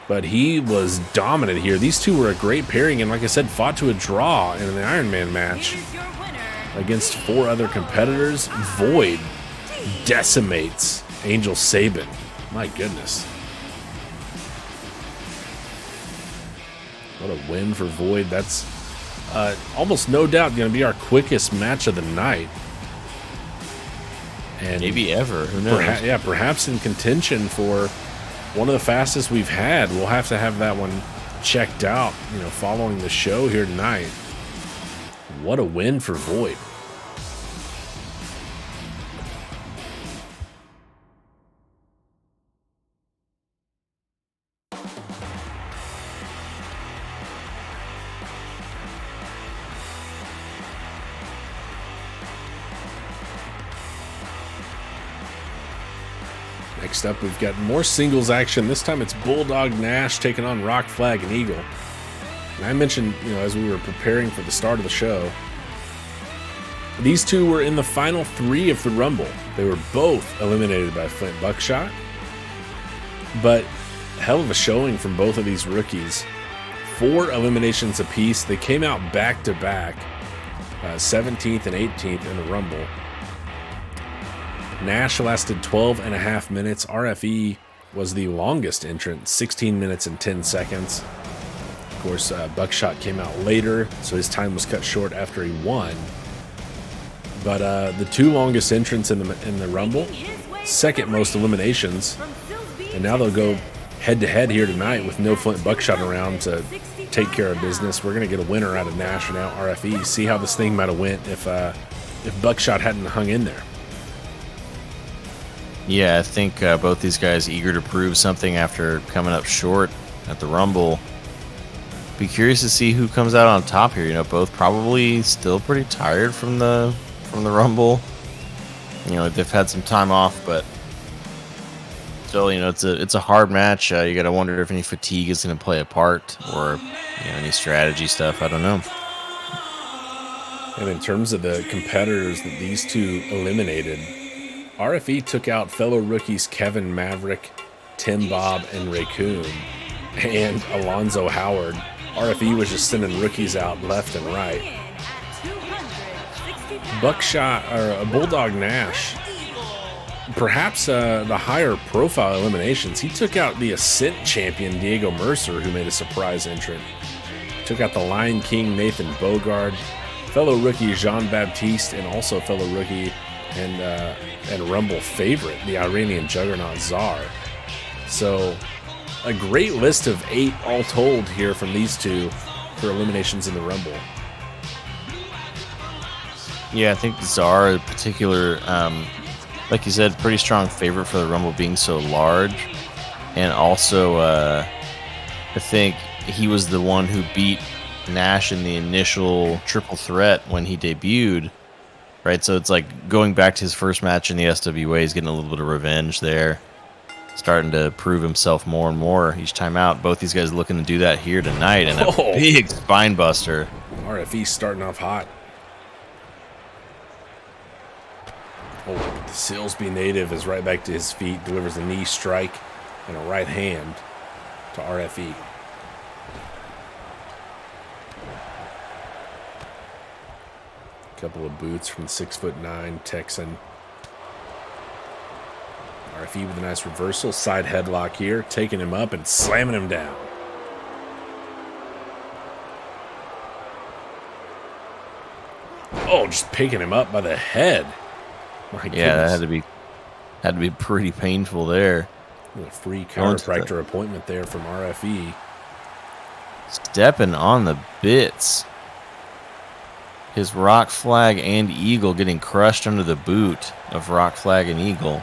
Speaker 1: but he was dominant here. These two were a great pairing, and like I said, fought to a draw in the Iron Man match against 4 other competitors. Void decimates Angel Sabin. My goodness. What a win for Void. That's almost no doubt going to be our quickest match of the night. And
Speaker 2: maybe ever. Who knows?
Speaker 1: Perhaps in contention for one of the fastest we've had. We'll have to have that one checked out, following the show here tonight. What a win for Void. Next up, we've got more singles action. This time it's Bulldog Nash taking on Rock Flag and Eagle. And I mentioned, as we were preparing for the start of the show, these two were in the final 3 of the Rumble. They were both eliminated by Flint Buckshot. But hell of a showing from both of these rookies. 4 eliminations apiece. They came out back-to-back, 17th and 18th in the Rumble. Nash lasted 12 and a half minutes. RFE was the longest entrant, 16 minutes and 10 seconds. Of course, Buckshot came out later, so his time was cut short after he won. But the 2 longest entrants in the Rumble, second most eliminations.
Speaker 3: From Silsbee,
Speaker 1: And now they'll go
Speaker 3: Texas.
Speaker 1: head-to-head here tonight with no Flint Buckshot around to take care of business. We're going to get a winner out of Nash and out RFE. See how this thing might have went if Buckshot hadn't hung in there.
Speaker 2: Yeah, I think both these guys eager to prove something after coming up short at the Rumble. Be curious to see who comes out on top here. You know, both probably still pretty tired from the Rumble. You know, they've had some time off, but still, you know, it's a hard match. You got to wonder if any fatigue is going to play a part, or any strategy stuff. I don't know.
Speaker 1: And in terms of the competitors that these two eliminated, RFE took out fellow rookies Kevin Maverick, Tim Bob, and Raccoon, and Alonzo Howard. RFE was just sending rookies out left and right.
Speaker 3: Weighing in at 260 pounds.
Speaker 1: Buckshot, or Bulldog Nash, perhaps the higher profile eliminations. He took out the Ascent champion Diego Mercer, who made a surprise entrant. Took out the Lion King Nathan Bogard, fellow rookie Jean Baptiste, and also fellow rookie and Rumble favorite, the Iranian juggernaut Czar. So a great list of 8 all told here from these two for eliminations in the Rumble.
Speaker 2: Yeah, I think Czar in particular, like you said, pretty strong favorite for the Rumble being so large. And also, I think he was the one who beat Nash in the initial triple threat when he debuted, right? So it's like going back to his first match in the SWA, he's getting a little bit of revenge there. Starting to prove himself more and more each time out. Both these guys looking to do that here tonight, and a big spine buster.
Speaker 1: RFE starting off hot. Oh, the Silsbee native is right back to his feet, delivers a knee strike and a right hand to RFE. Couple of boots from 6'9" Texan. RFE with a nice reversal, side headlock here, taking him up and slamming him down. Oh, just picking him up by the head. My goodness.
Speaker 2: Yeah, that had to be pretty painful there.
Speaker 1: A free
Speaker 2: Going to
Speaker 1: chiropractor appointment there from RFE.
Speaker 2: Stepping on the bits. His Rock Flag and Eagle getting crushed under the boot of Rock Flag and Eagle.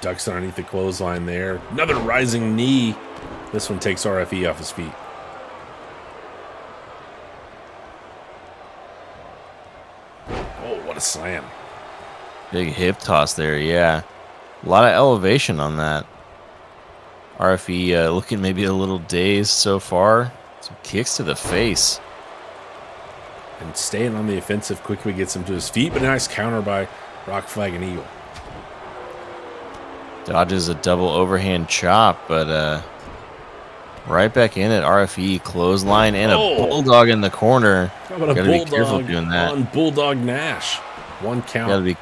Speaker 1: Ducks underneath the clothesline there. Another rising knee. This one takes RFE off his feet. Oh, what a slam.
Speaker 2: Big hip toss there, yeah. A lot of elevation on that. RFE looking maybe a little dazed so far. Some kicks to the face.
Speaker 1: And staying on the offensive quickly gets him to his feet, but a nice counter by Rock Flag and Eagle.
Speaker 2: Dodges a double overhand chop, but right back in at RFE. Clothesline and a bulldog in the corner.
Speaker 1: How about
Speaker 2: Gotta
Speaker 1: a
Speaker 2: be careful
Speaker 1: bulldog
Speaker 2: doing that.
Speaker 1: on Bulldog Nash? One count.
Speaker 2: Gotta be,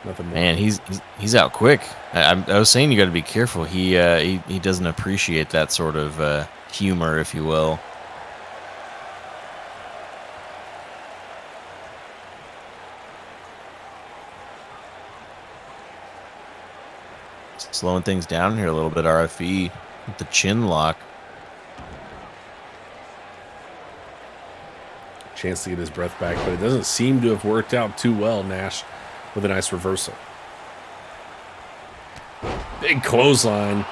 Speaker 1: Nothing more.
Speaker 2: man, he's out quick. I was saying you got to be careful. He doesn't appreciate that sort of humor, if you will. Slowing things down here a little bit, RFE with the chin lock.
Speaker 1: Chance to get his breath back, but it doesn't seem to have worked out too well. Nash with a nice reversal. Big clothesline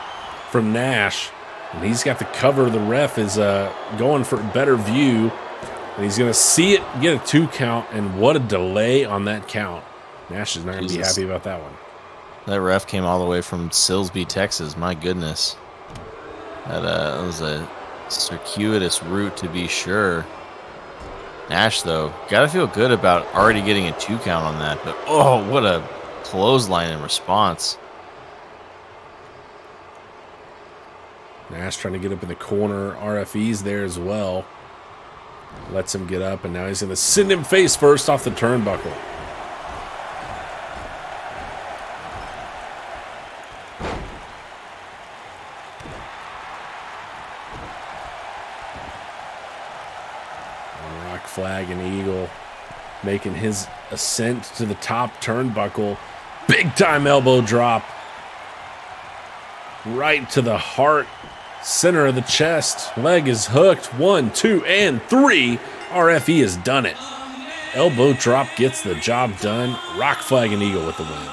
Speaker 1: from Nash, and he's got the cover. The ref is going for a better view, and he's going to see it get a 2 count, and what a delay on that count. Nash is not going to be happy about that one.
Speaker 2: That ref came all the way from Silsbee, Texas. My goodness. That was a circuitous route to be sure. Nash, though, got to feel good about already getting a 2 count on that. But, oh, what a clothesline in response.
Speaker 1: Nash trying to get up in the corner. RFE's there as well. Lets him get up, and now he's going to send him face first off the turnbuckle. Rock Flag and Eagle making his ascent to the top turnbuckle. Big time elbow drop. Right to the heart, center of the chest. Leg is hooked. 1, 2, and 3. RFE has done it. Elbow drop gets the job done. Rock flag and eagle with the win.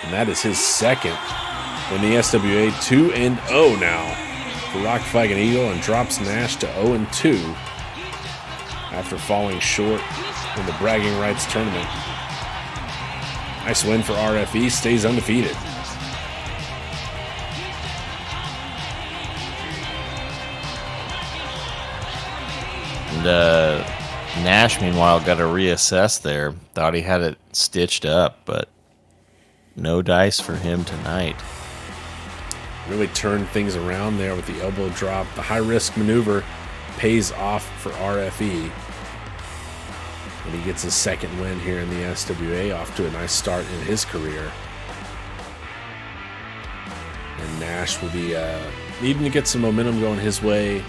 Speaker 1: And that is his second in the SWA. 2-0 now for Rock Flag and Eagle, and drops Nash to 0-2 after falling short in the bragging rights tournament. Nice win for RFE, stays undefeated.
Speaker 2: And Nash, meanwhile, got to reassess there. Thought he had it stitched up, but no dice for him tonight.
Speaker 1: Really turned things around there with the elbow drop. The high-risk maneuver pays off for RFE. And he gets his second win here in the SWA, off to a nice start in his career. And Nash will be needing to get some momentum going his way,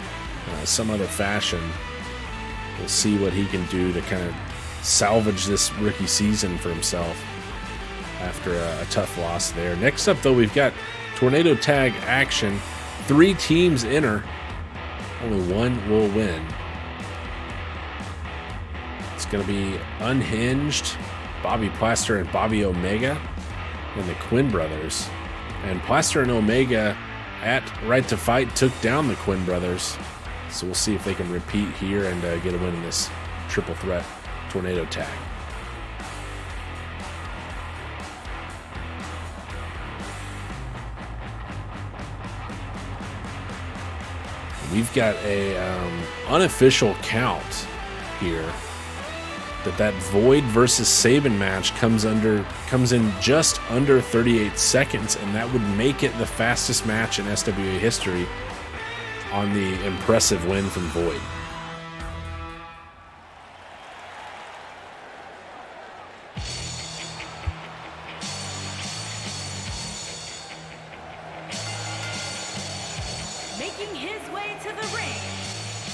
Speaker 1: some other fashion. We'll see what he can do to kind of salvage this rookie season for himself after a tough loss there. Next up, though, we've got Tornado Tag action. 3 teams enter. Only one will win. It's going to be Unhinged, Bobby Plaster and Bobby Omega, and the Quinn brothers. And Plaster and Omega at Right to Fight took down the Quinn brothers. So we'll see if they can repeat here and get a win in this triple threat Tornado Tag. We've got a unofficial count here that Void versus Saban match comes in just under 38 seconds, and that would make it the fastest match in SWA history on the impressive win from Void.
Speaker 3: Making his way to the ring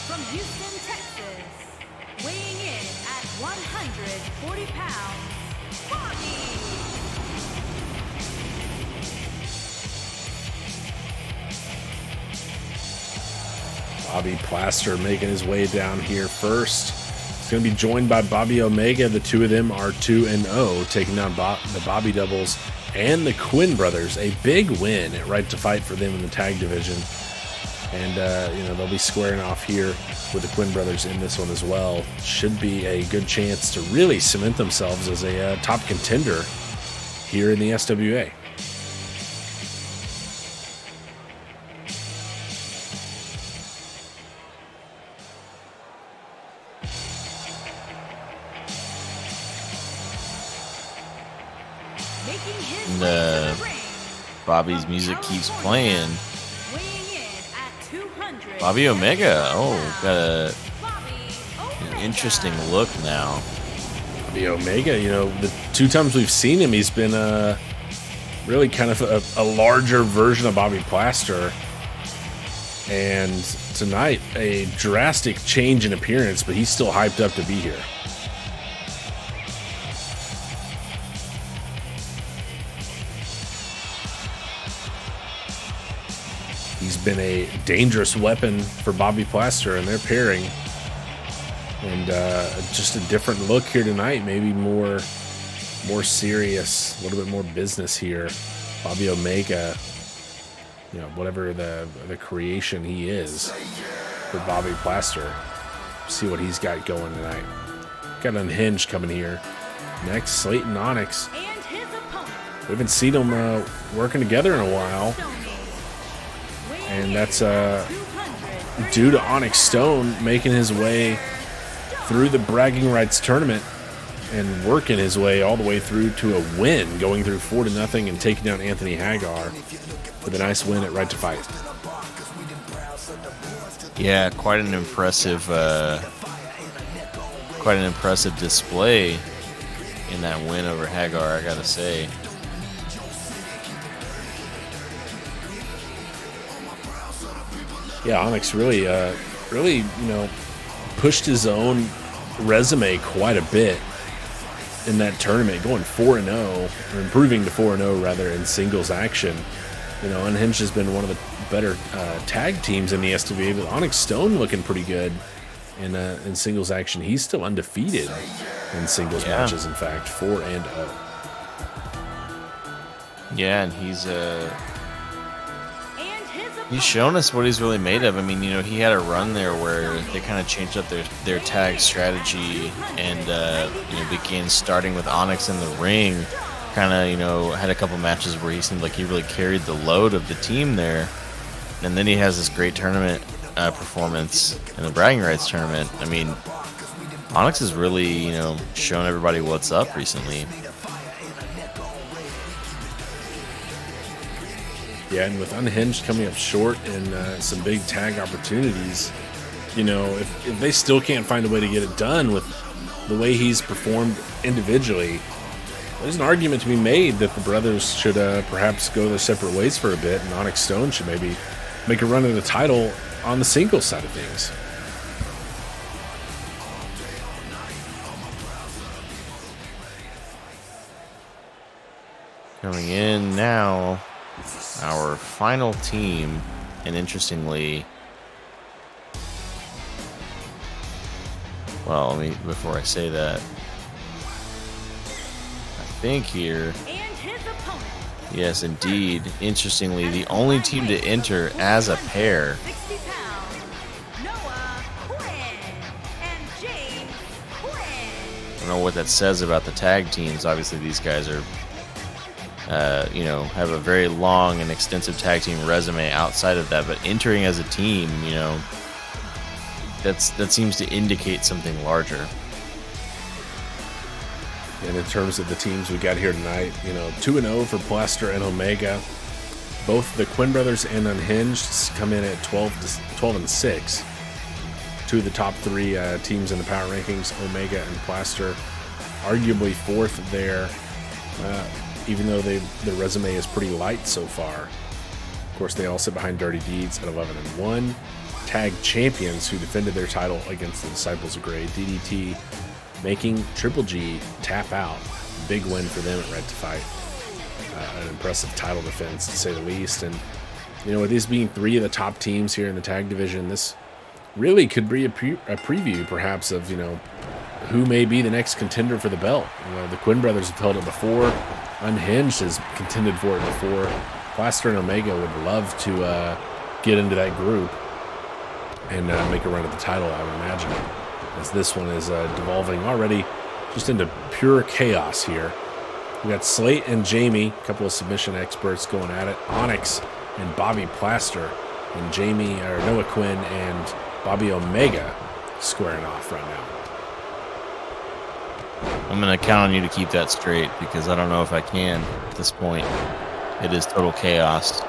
Speaker 3: from Houston, Texas, weighing in at 140 pounds, Bobby.
Speaker 1: Bobby Plaster making his way down here first. He's going to be joined by Bobby Omega. The two of them are 2-0, taking down the Bobby Doubles and the Quinn brothers. A big win at Right to Fight for them in the tag division. And, they'll be squaring off here with the Quinn brothers in this one as well. Should be a good chance to really cement themselves as a top contender here in the SWA.
Speaker 3: Making his
Speaker 2: And,
Speaker 3: way to the ring
Speaker 2: Bobby's music keeps playing.
Speaker 3: weighing in at 200.
Speaker 2: Bobby Omega, got
Speaker 3: Bobby
Speaker 2: an
Speaker 3: Omega.
Speaker 2: interesting look now.
Speaker 1: Bobby Omega, the 2 times we've seen him, he's been really kind of a larger version of Bobby Plaster. And tonight, a drastic change in appearance, but he's still hyped up to be here. He's been a dangerous weapon for Bobby Plaster and their pairing. And just a different look here tonight. Maybe more serious, a little bit more business here. Bobby Omega, whatever the creation he is for Bobby Plaster. See what he's got going tonight. Got Unhinged coming here. Next, Slayton Onyx.
Speaker 3: And his opponent,
Speaker 1: We haven't seen them working together in a while.
Speaker 3: Stoney. Weighing
Speaker 1: And
Speaker 3: in
Speaker 1: that's
Speaker 3: at 200.
Speaker 1: due to Onyx Stone making his way through the bragging rights tournament and working his way all the way through to a win, going through 4-0 and taking down Anthony Hagar with a nice win at Right to Fight.
Speaker 2: Yeah, quite an impressive display in that win over Hagar, I gotta say.
Speaker 1: Yeah, Onyx really, really, pushed his own resume quite a bit in that tournament, going 4-0, or improving to 4-0 rather in singles action. Unhinged has been one of the better tag teams in the SWA, but Onyx Stone looking pretty good in singles action. He's still undefeated in singles matches. In fact, 4-0.
Speaker 2: Yeah, and he's shown us what he's really made of. I mean, he had a run there where they kind of changed up their tag strategy and, began starting with Onyx in the ring. Kind of, had a couple matches where he seemed like he really carried the load of the team there. And then he has this great tournament performance in the bragging rights tournament. I mean, Onyx has really, shown everybody what's up recently.
Speaker 1: Yeah, and with Unhinged coming up short and some big tag opportunities, if they still can't find a way to get it done with the way he's performed individually, there's an argument to be made that the brothers should perhaps go their separate ways for a bit, and Onyx Stone should maybe make a run at the title on the singles side of things.
Speaker 2: Coming in now, our final team, and interestingly, well, before I say that, I think here, yes, indeed, interestingly, the only team to enter as a pair. I don't know what that says about the tag teams. Obviously, these guys are have a very long and extensive tag team resume outside of that, but entering as a team, that seems to indicate something larger.
Speaker 1: And in terms of the teams we got here tonight, 2-0 for Plaster and Omega. Both the Quinn brothers and Unhinged come in at 12-6. Two of the top three teams in the power rankings, Omega and Plaster, arguably fourth there. Even though their resume is pretty light so far. Of course, they all sit behind Dirty Deeds at 11-1. Tag champions who defended their title against the Disciples of Grey, DDT, making Triple G tap out. Big win for them at Red to Fight. An impressive title defense, to say the least. And, with these being three of the top teams here in the tag division, this really could be a preview, perhaps, of, who may be the next contender for the belt. The Quinn brothers have held it before. Unhinged has contended for it before. Plaster and Omega would love to get into that group and make a run at the title, I would imagine, as this one is devolving already just into pure chaos here. We got Slate and Jamie, a couple of submission experts going at it. Onyx and Bobby Plaster, and Noah Quinn and Bobby Omega squaring off right now.
Speaker 2: I'm going to count on you to keep that straight because I don't know if I can at this point. It is total chaos.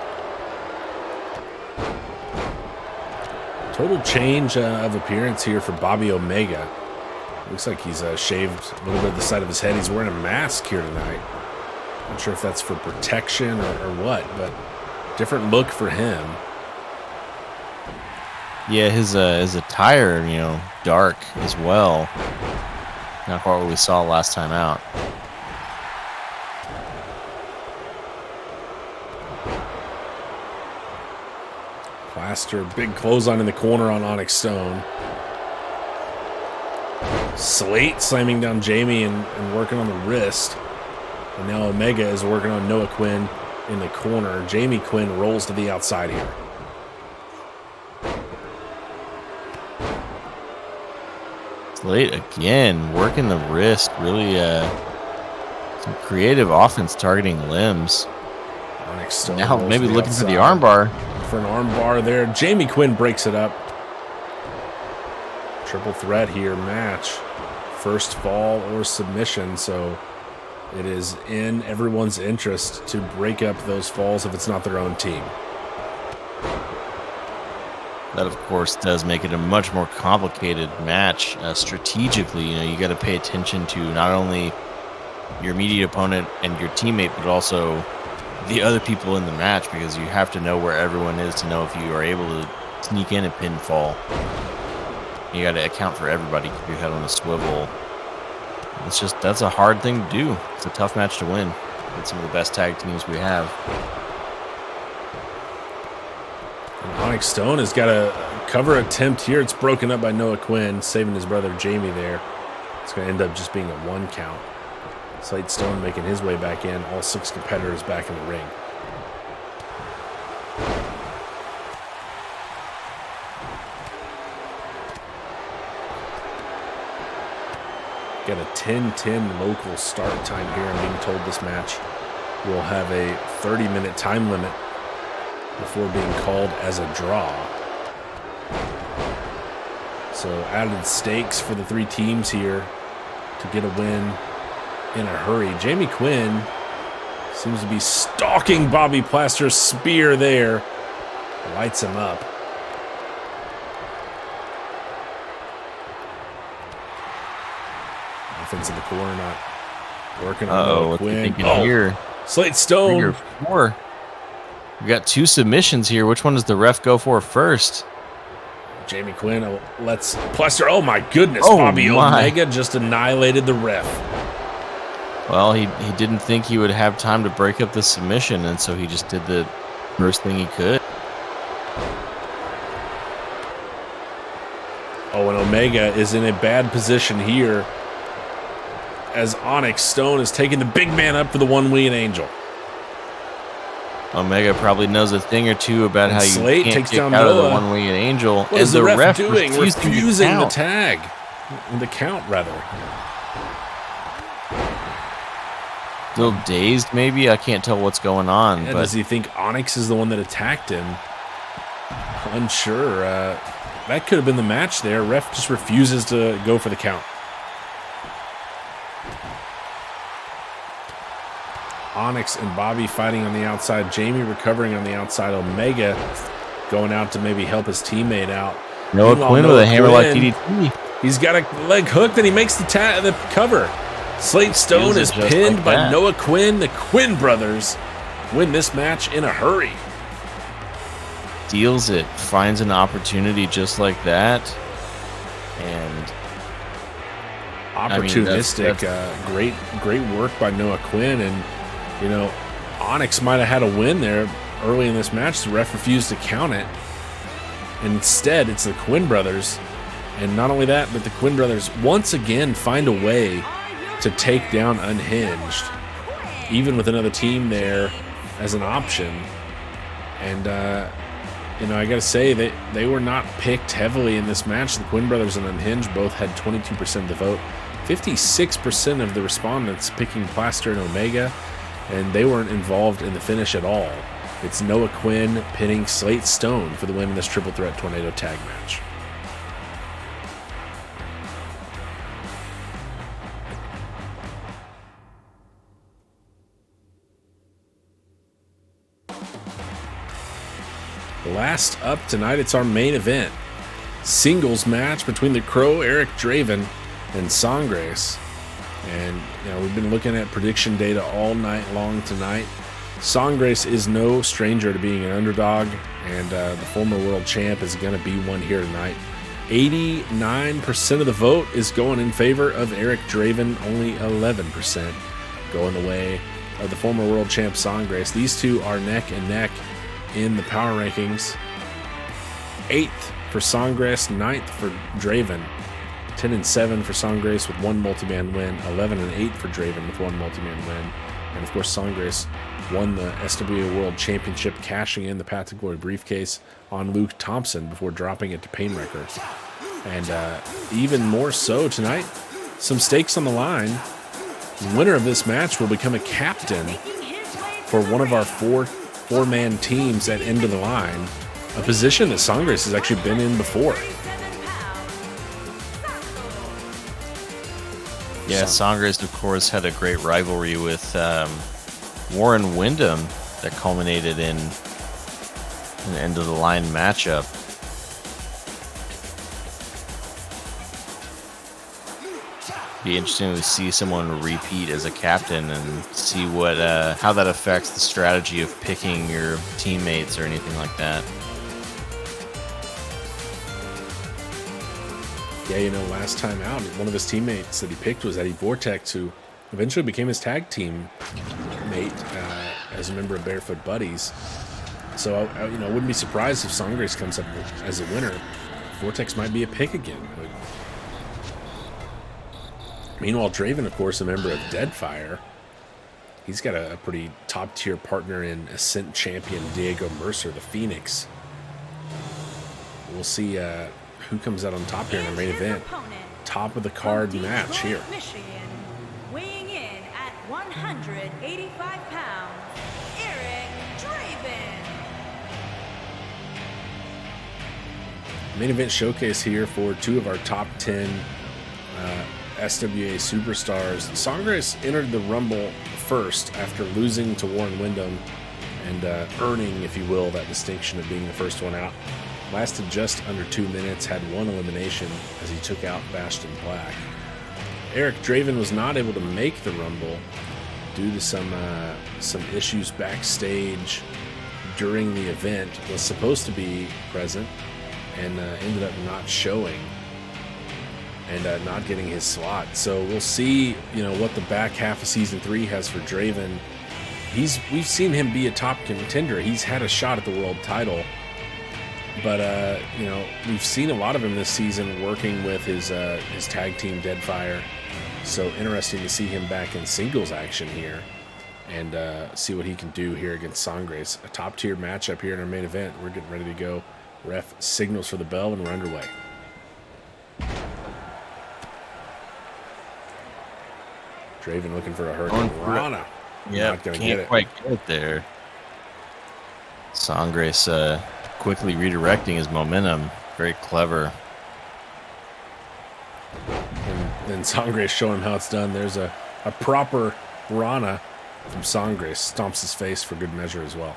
Speaker 1: Total change of appearance here for Bobby Omega. Looks like he's shaved a little bit of the side of his head. He's wearing a mask here tonight. Not sure if that's for protection or what, but different look for him.
Speaker 2: Yeah, his attire, dark as well. Not quite what we saw last time out.
Speaker 1: Plaster, big clothesline in the corner on Onyx Stone. Slate slamming down Jamie and working on the wrist. And now Omega is working on Noah Quinn in the corner. Jamie Quinn rolls to the outside here.
Speaker 2: Slate again, working the wrist. Really some creative offense targeting limbs.
Speaker 1: Onyx Stone
Speaker 2: now maybe looking
Speaker 1: outside
Speaker 2: for the armbar.
Speaker 1: For an armbar there. Jamie Quinn breaks it up. Triple threat here match. First fall or submission, so it is in everyone's interest to break up those falls if it's not their own team.
Speaker 2: That, of course, does make it a much more complicated match. Strategically, you got to pay attention to not only your immediate opponent and your teammate, but also the other people in the match, because you have to know where everyone is to know if you are able to sneak in a pinfall. You got to account for everybody, keep your head on a swivel. That's a hard thing to do. It's a tough match to win with some of the best tag teams we have.
Speaker 1: And Onyx Stone has got a cover attempt here. It's broken up by Noah Quinn, saving his brother Jamie there. It's going to end up just being a 1 count. Slate Stone making his way back in. All 6 competitors back in the ring. Got a 10:10 local start time here. I'm being told this match will have a 30-minute time limit before being called as a draw. So added stakes for the 3 teams here to get a win in a hurry. Jamie Quinn seems to be stalking Bobby Plaster's spear there. Lights him up. Offense in the corner, not working on Noah Quinn.
Speaker 2: Here?
Speaker 1: Slate Stone.
Speaker 2: 3 or 4. We got 2 submissions here. Which one does the ref go for first?
Speaker 1: Jamie Quinn lets Plaster. Oh my goodness! Bobby Omega just annihilated the ref.
Speaker 2: Well, he didn't think he would have time to break up the submission, and so he just did the first thing he could.
Speaker 1: Oh, and Omega is in a bad position here as Onyx Stone is taking the big man up for the one-winged angel.
Speaker 2: Omega probably knows a thing or two about how you
Speaker 1: Slate
Speaker 2: can't
Speaker 1: takes
Speaker 2: kick
Speaker 1: down
Speaker 2: out of the
Speaker 1: Noah.
Speaker 2: one-winged angel.
Speaker 1: What is the ref doing? Refusing the
Speaker 2: count.
Speaker 1: tag. The count, rather.
Speaker 2: Still dazed, maybe? I can't tell what's going on.
Speaker 1: Yeah,
Speaker 2: but
Speaker 1: does he think Onyx is the one that attacked him? Unsure. That could have been the match there. Ref just refuses to go for the count. Onyx and Bobby fighting on the outside. Jamie recovering on the outside. Omega going out to maybe help his teammate out.
Speaker 2: Noah Quinn with a hammerlock DDT.
Speaker 1: He's got a leg hooked and he makes the cover. Slate Stone is pinned
Speaker 2: like
Speaker 1: by
Speaker 2: that.
Speaker 1: Noah Quinn. The Quinn brothers win this match in a hurry.
Speaker 2: Deals it. Finds an opportunity just like that. And
Speaker 1: opportunistic. Great work by Noah Quinn. And, you know, Onyx might have had a win there early in this match. The ref refused to count it. And instead, it's the Quinn brothers. And not only that, but the Quinn brothers once again find a way to take down Unhinged, even with another team there as an option. And, you know, I got to say that they were not picked heavily in this match. The Quinn brothers and Unhinged both had 22% of the vote. 56% of the respondents picking Plaster and Omega, and they weren't involved in the finish at all. It's Noah Quinn pinning Slate Stone for the win in this triple threat tornado tag match. Last up tonight, it's our main event. Singles match between the Crow, Eric Draven, and Sangres. And, you know, we've been looking at prediction data all night long tonight. Sangres is no stranger to being an underdog, and the former world champ is going to be one here tonight. 89% of the vote is going in favor of Eric Draven, only 11% going the way of the former world champ Sangres. These two are neck and neck in the power rankings. 8th for Sangres, 9th for Draven. 10-7 for Sangres with 1 multi-man win. 11-8 for Draven with 1 multi-man win. And of course, Sangres won the SWA World Championship, cashing in the Path to Glory briefcase on Luke Thompson before dropping it to Painwrecker. And even more so tonight, some stakes on the line. The winner of this match will become a captain for one of our four-man teams at end of the line, a position that Sangres has actually been in before.
Speaker 2: Yeah, Sangres, of course, had a great rivalry with Warren Wyndham that culminated in an end-of-the-line matchup. Be interesting to see someone repeat as a captain and see what how that affects the strategy of picking your teammates or anything like that.
Speaker 1: Yeah, last time out, one of his teammates that he picked was Eddie Vortex, who eventually became his tag team mate as a member of Barefoot Buddies. So, I wouldn't be surprised if Sangres comes up as a winner. Vortex might be a pick again. Meanwhile, Draven, of course, a member of Deadfire. He's got a pretty top-tier partner in Ascent champion Diego Mercer, the Phoenix. We'll see who comes out on top here in our main event. Top of the card match here.
Speaker 3: Michigan, weighing in at 185 pounds, Eric Draven.
Speaker 1: Main event showcase here for two of our top 10 SWA superstars. Sangres entered the Rumble first after losing to Warren Windham and earning, if you will, that distinction of being the first one out. Lasted just under 2 minutes, had one elimination as he took out Bastion Black. Eric Draven was not able to make the Rumble due to some issues backstage during the event. Was supposed to be present and ended up not showing and not getting his slot. So we'll see, what the back half of Season 3 has for Draven. We've seen him be a top contender. He's had a shot at the world title. But, we've seen a lot of him this season working with his tag team Deadfire. So interesting to see him back in singles action here and see what he can do here against Sangres. A top-tier matchup here in our main event. We're getting ready to go. Ref signals for the bell, and we're underway. Draven looking for a hurricane Rana.
Speaker 2: Yeah,
Speaker 1: not going to
Speaker 2: can't
Speaker 1: get it.
Speaker 2: quite get it there. Sangres quickly redirecting his momentum. Very clever.
Speaker 1: And then Sangres showing him how it's done. There's a proper Rana from Sangres. Stomps his face for good measure as well.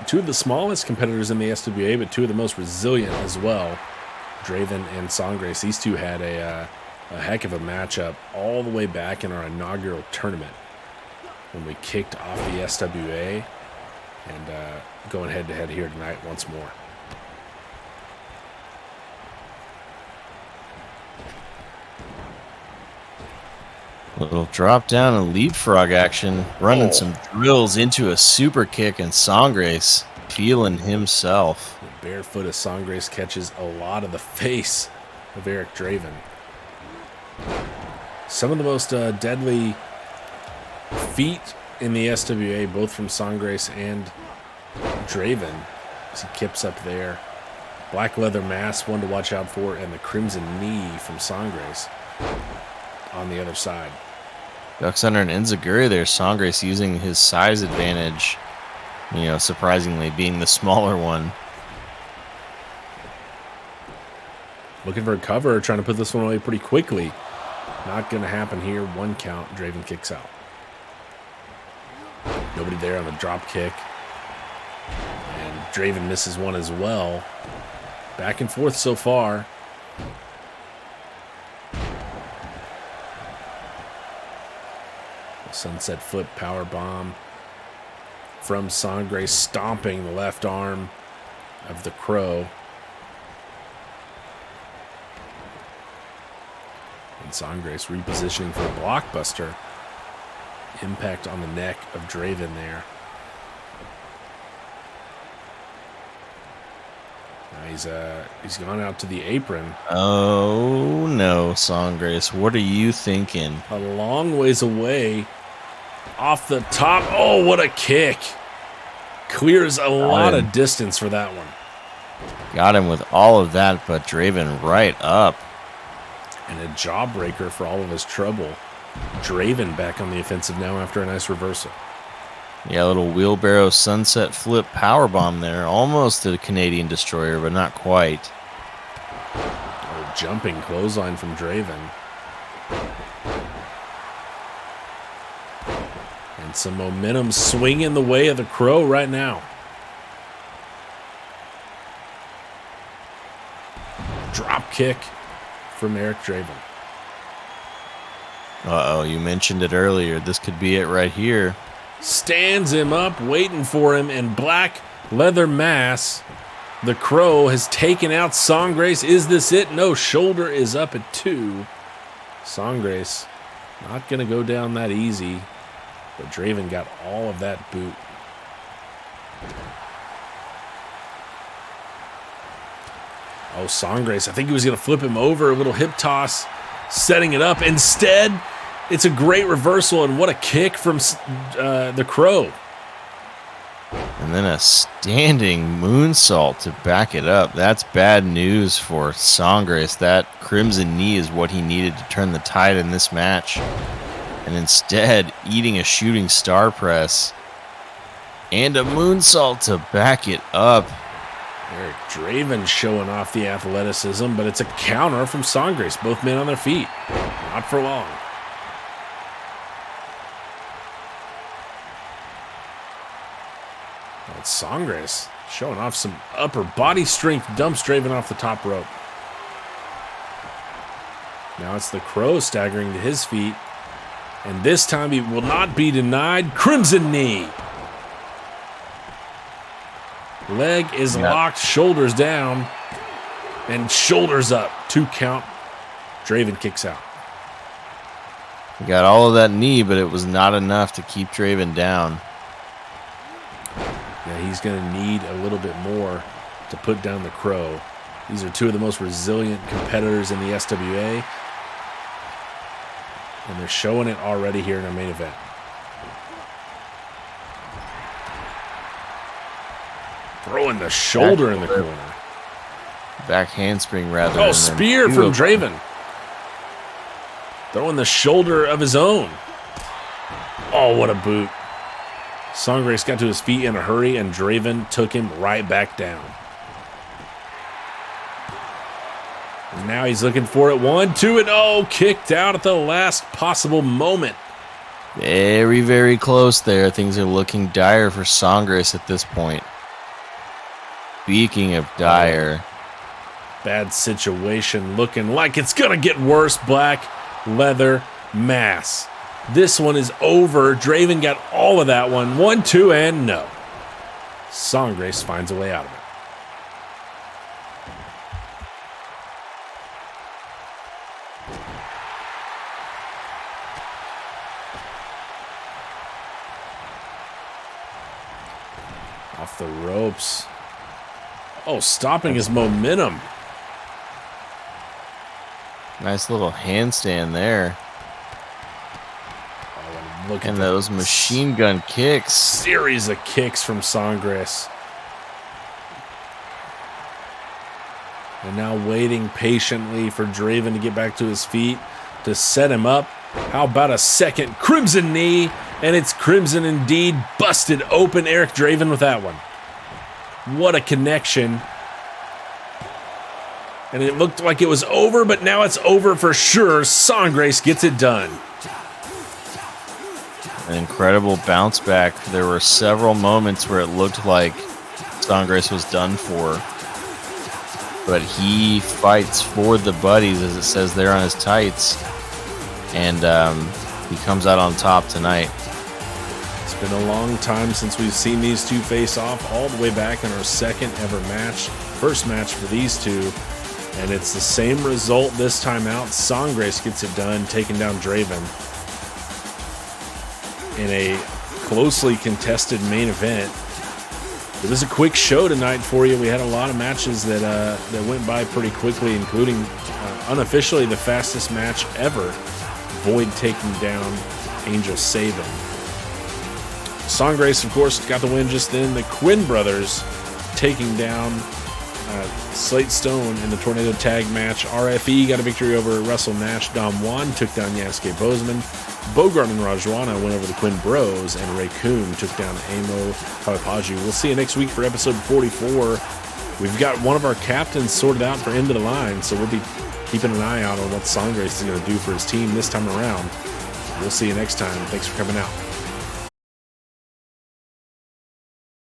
Speaker 1: Two of the smallest competitors in the SWA, but two of the most resilient as well. Draven and Sangres. These two had a heck of a matchup all the way back in our inaugural tournament when we kicked off the SWA and going head-to-head here tonight once more.
Speaker 2: Little drop down and leapfrog action, running some drills into a super kick, and Sangres feeling himself.
Speaker 1: The barefoot of Sangres catches a lot of the face of Eric Draven. Some of the most deadly feet in the SWA, both from Sangres and Draven, as he kips up there. Black leather mask, one to watch out for, and the crimson knee from Sangres on the other side.
Speaker 2: Ducks under an enziguri there. Sangres using his size advantage, surprisingly being the smaller one.
Speaker 1: Looking for a cover, trying to put this one away pretty quickly. Not going to happen here. One count. Draven kicks out. Nobody there on the drop kick. And Draven misses one as well. Back and forth so far. Sunset flip power bomb from Sangres, stomping the left arm of the Crow. And Sangres repositioning for a blockbuster. Impact on the neck of Draven there. Now he's gone out to the apron.
Speaker 2: Oh no, Sangres, what are you thinking?
Speaker 1: A long ways away. Off the top. Oh, what a kick. Clears a lot of distance for that one.
Speaker 2: Got him with all of that, but Draven right up.
Speaker 1: And a jawbreaker for all of his trouble. Draven back on the offensive now after a nice reversal.
Speaker 2: Yeah, a little wheelbarrow sunset flip powerbomb there. Almost a Canadian destroyer, but not quite.
Speaker 1: Oh, jumping clothesline from Draven. And some momentum swinging the way of the Crow right now. Drop kick from Eric Draven.
Speaker 2: Uh-oh, you mentioned it earlier. This could be it right here.
Speaker 1: Stands him up, waiting for him, and Black Leather mass. The Crow has taken out Songgrace. Is this it? No, shoulder is up at 2. Songgrace not going to go down that easy, but Draven got all of that boot. Oh, Songgrace, I think he was going to flip him over. A little hip toss, setting it up. Instead, it's a great reversal, and what a kick from the Crow.
Speaker 2: And then a standing moonsault to back it up. That's bad news for Songgrace. That crimson knee is what he needed to turn the tide in this match. And instead, eating a shooting star press and a moonsault to back it up.
Speaker 1: Eric Draven showing off the athleticism, but it's a counter from Songgrace. Both men on their feet. Not for long. It's Songgrace showing off some upper body strength. Dumps Draven off the top rope. Now it's the Crow staggering to his feet. And this time he will not be denied. Crimson knee. Leg is locked, shoulders down, and shoulders up. 2 count. Draven kicks out.
Speaker 2: He got all of that knee, but it was not enough to keep Draven down.
Speaker 1: Yeah, he's going to need a little bit more to put down the Crow. These are 2 of the most resilient competitors in the SWA. And they're showing it already here in our main event. Throwing the shoulder in the corner.
Speaker 2: Back handspring, rather.
Speaker 1: Oh, spear from Draven. Throwing the shoulder of his own. Oh, what a boot. Songgrace got to his feet in a hurry, and Draven took him right back down. And now he's looking for it. 1, 2, and oh, kicked out at the last possible moment.
Speaker 2: Very, very close there. Things are looking dire for Songgrace at this point. Speaking of dire.
Speaker 1: Bad situation, looking like it's going to get worse. Black leather mass. This one is over. Draven got all of that one. 1, 2, and no. Songgrace finds a way out of it. Off the ropes. Oh, stopping his momentum.
Speaker 2: Nice little handstand there.
Speaker 1: Oh, look
Speaker 2: and
Speaker 1: at
Speaker 2: those machine gun kicks.
Speaker 1: Series of kicks from Songgrace. And now waiting patiently for Draven to get back to his feet to set him up. How about a second crimson knee? And it's crimson indeed. Busted open Eric Draven with that one. What a connection. And it looked like it was over, but now it's over for sure. Songgrace gets it done.
Speaker 2: An incredible bounce back. There were several moments where it looked like Songgrace was done for. But he fights for the buddies, as it says there on his tights. And he comes out on top tonight.
Speaker 1: It's been a long time since we've seen these two face off, all the way back in our second ever match. First match for these two. And it's the same result this time out. Songgrace gets it done, taking down Draven in a closely contested main event. It was a quick show tonight for you. We had a lot of matches that went by pretty quickly, including unofficially the fastest match ever, Void taking down Angel Saban. Songgrace, of course, got the win just then. The Quinn brothers taking down Slate Stone in the Tornado Tag match. RFE got a victory over Russell Nash. Dom Juan took down Yasuke Bozeman. Bogart and Rajwana went over the Quinn Bros, and Ray Kuhn took down Amo Kawapaju. We'll see you next week for episode 44. We've got one of our captains sorted out for end of the line, so we'll be keeping an eye out on what Songgrace is going to do for his team this time around. We'll see you next time. Thanks for coming out.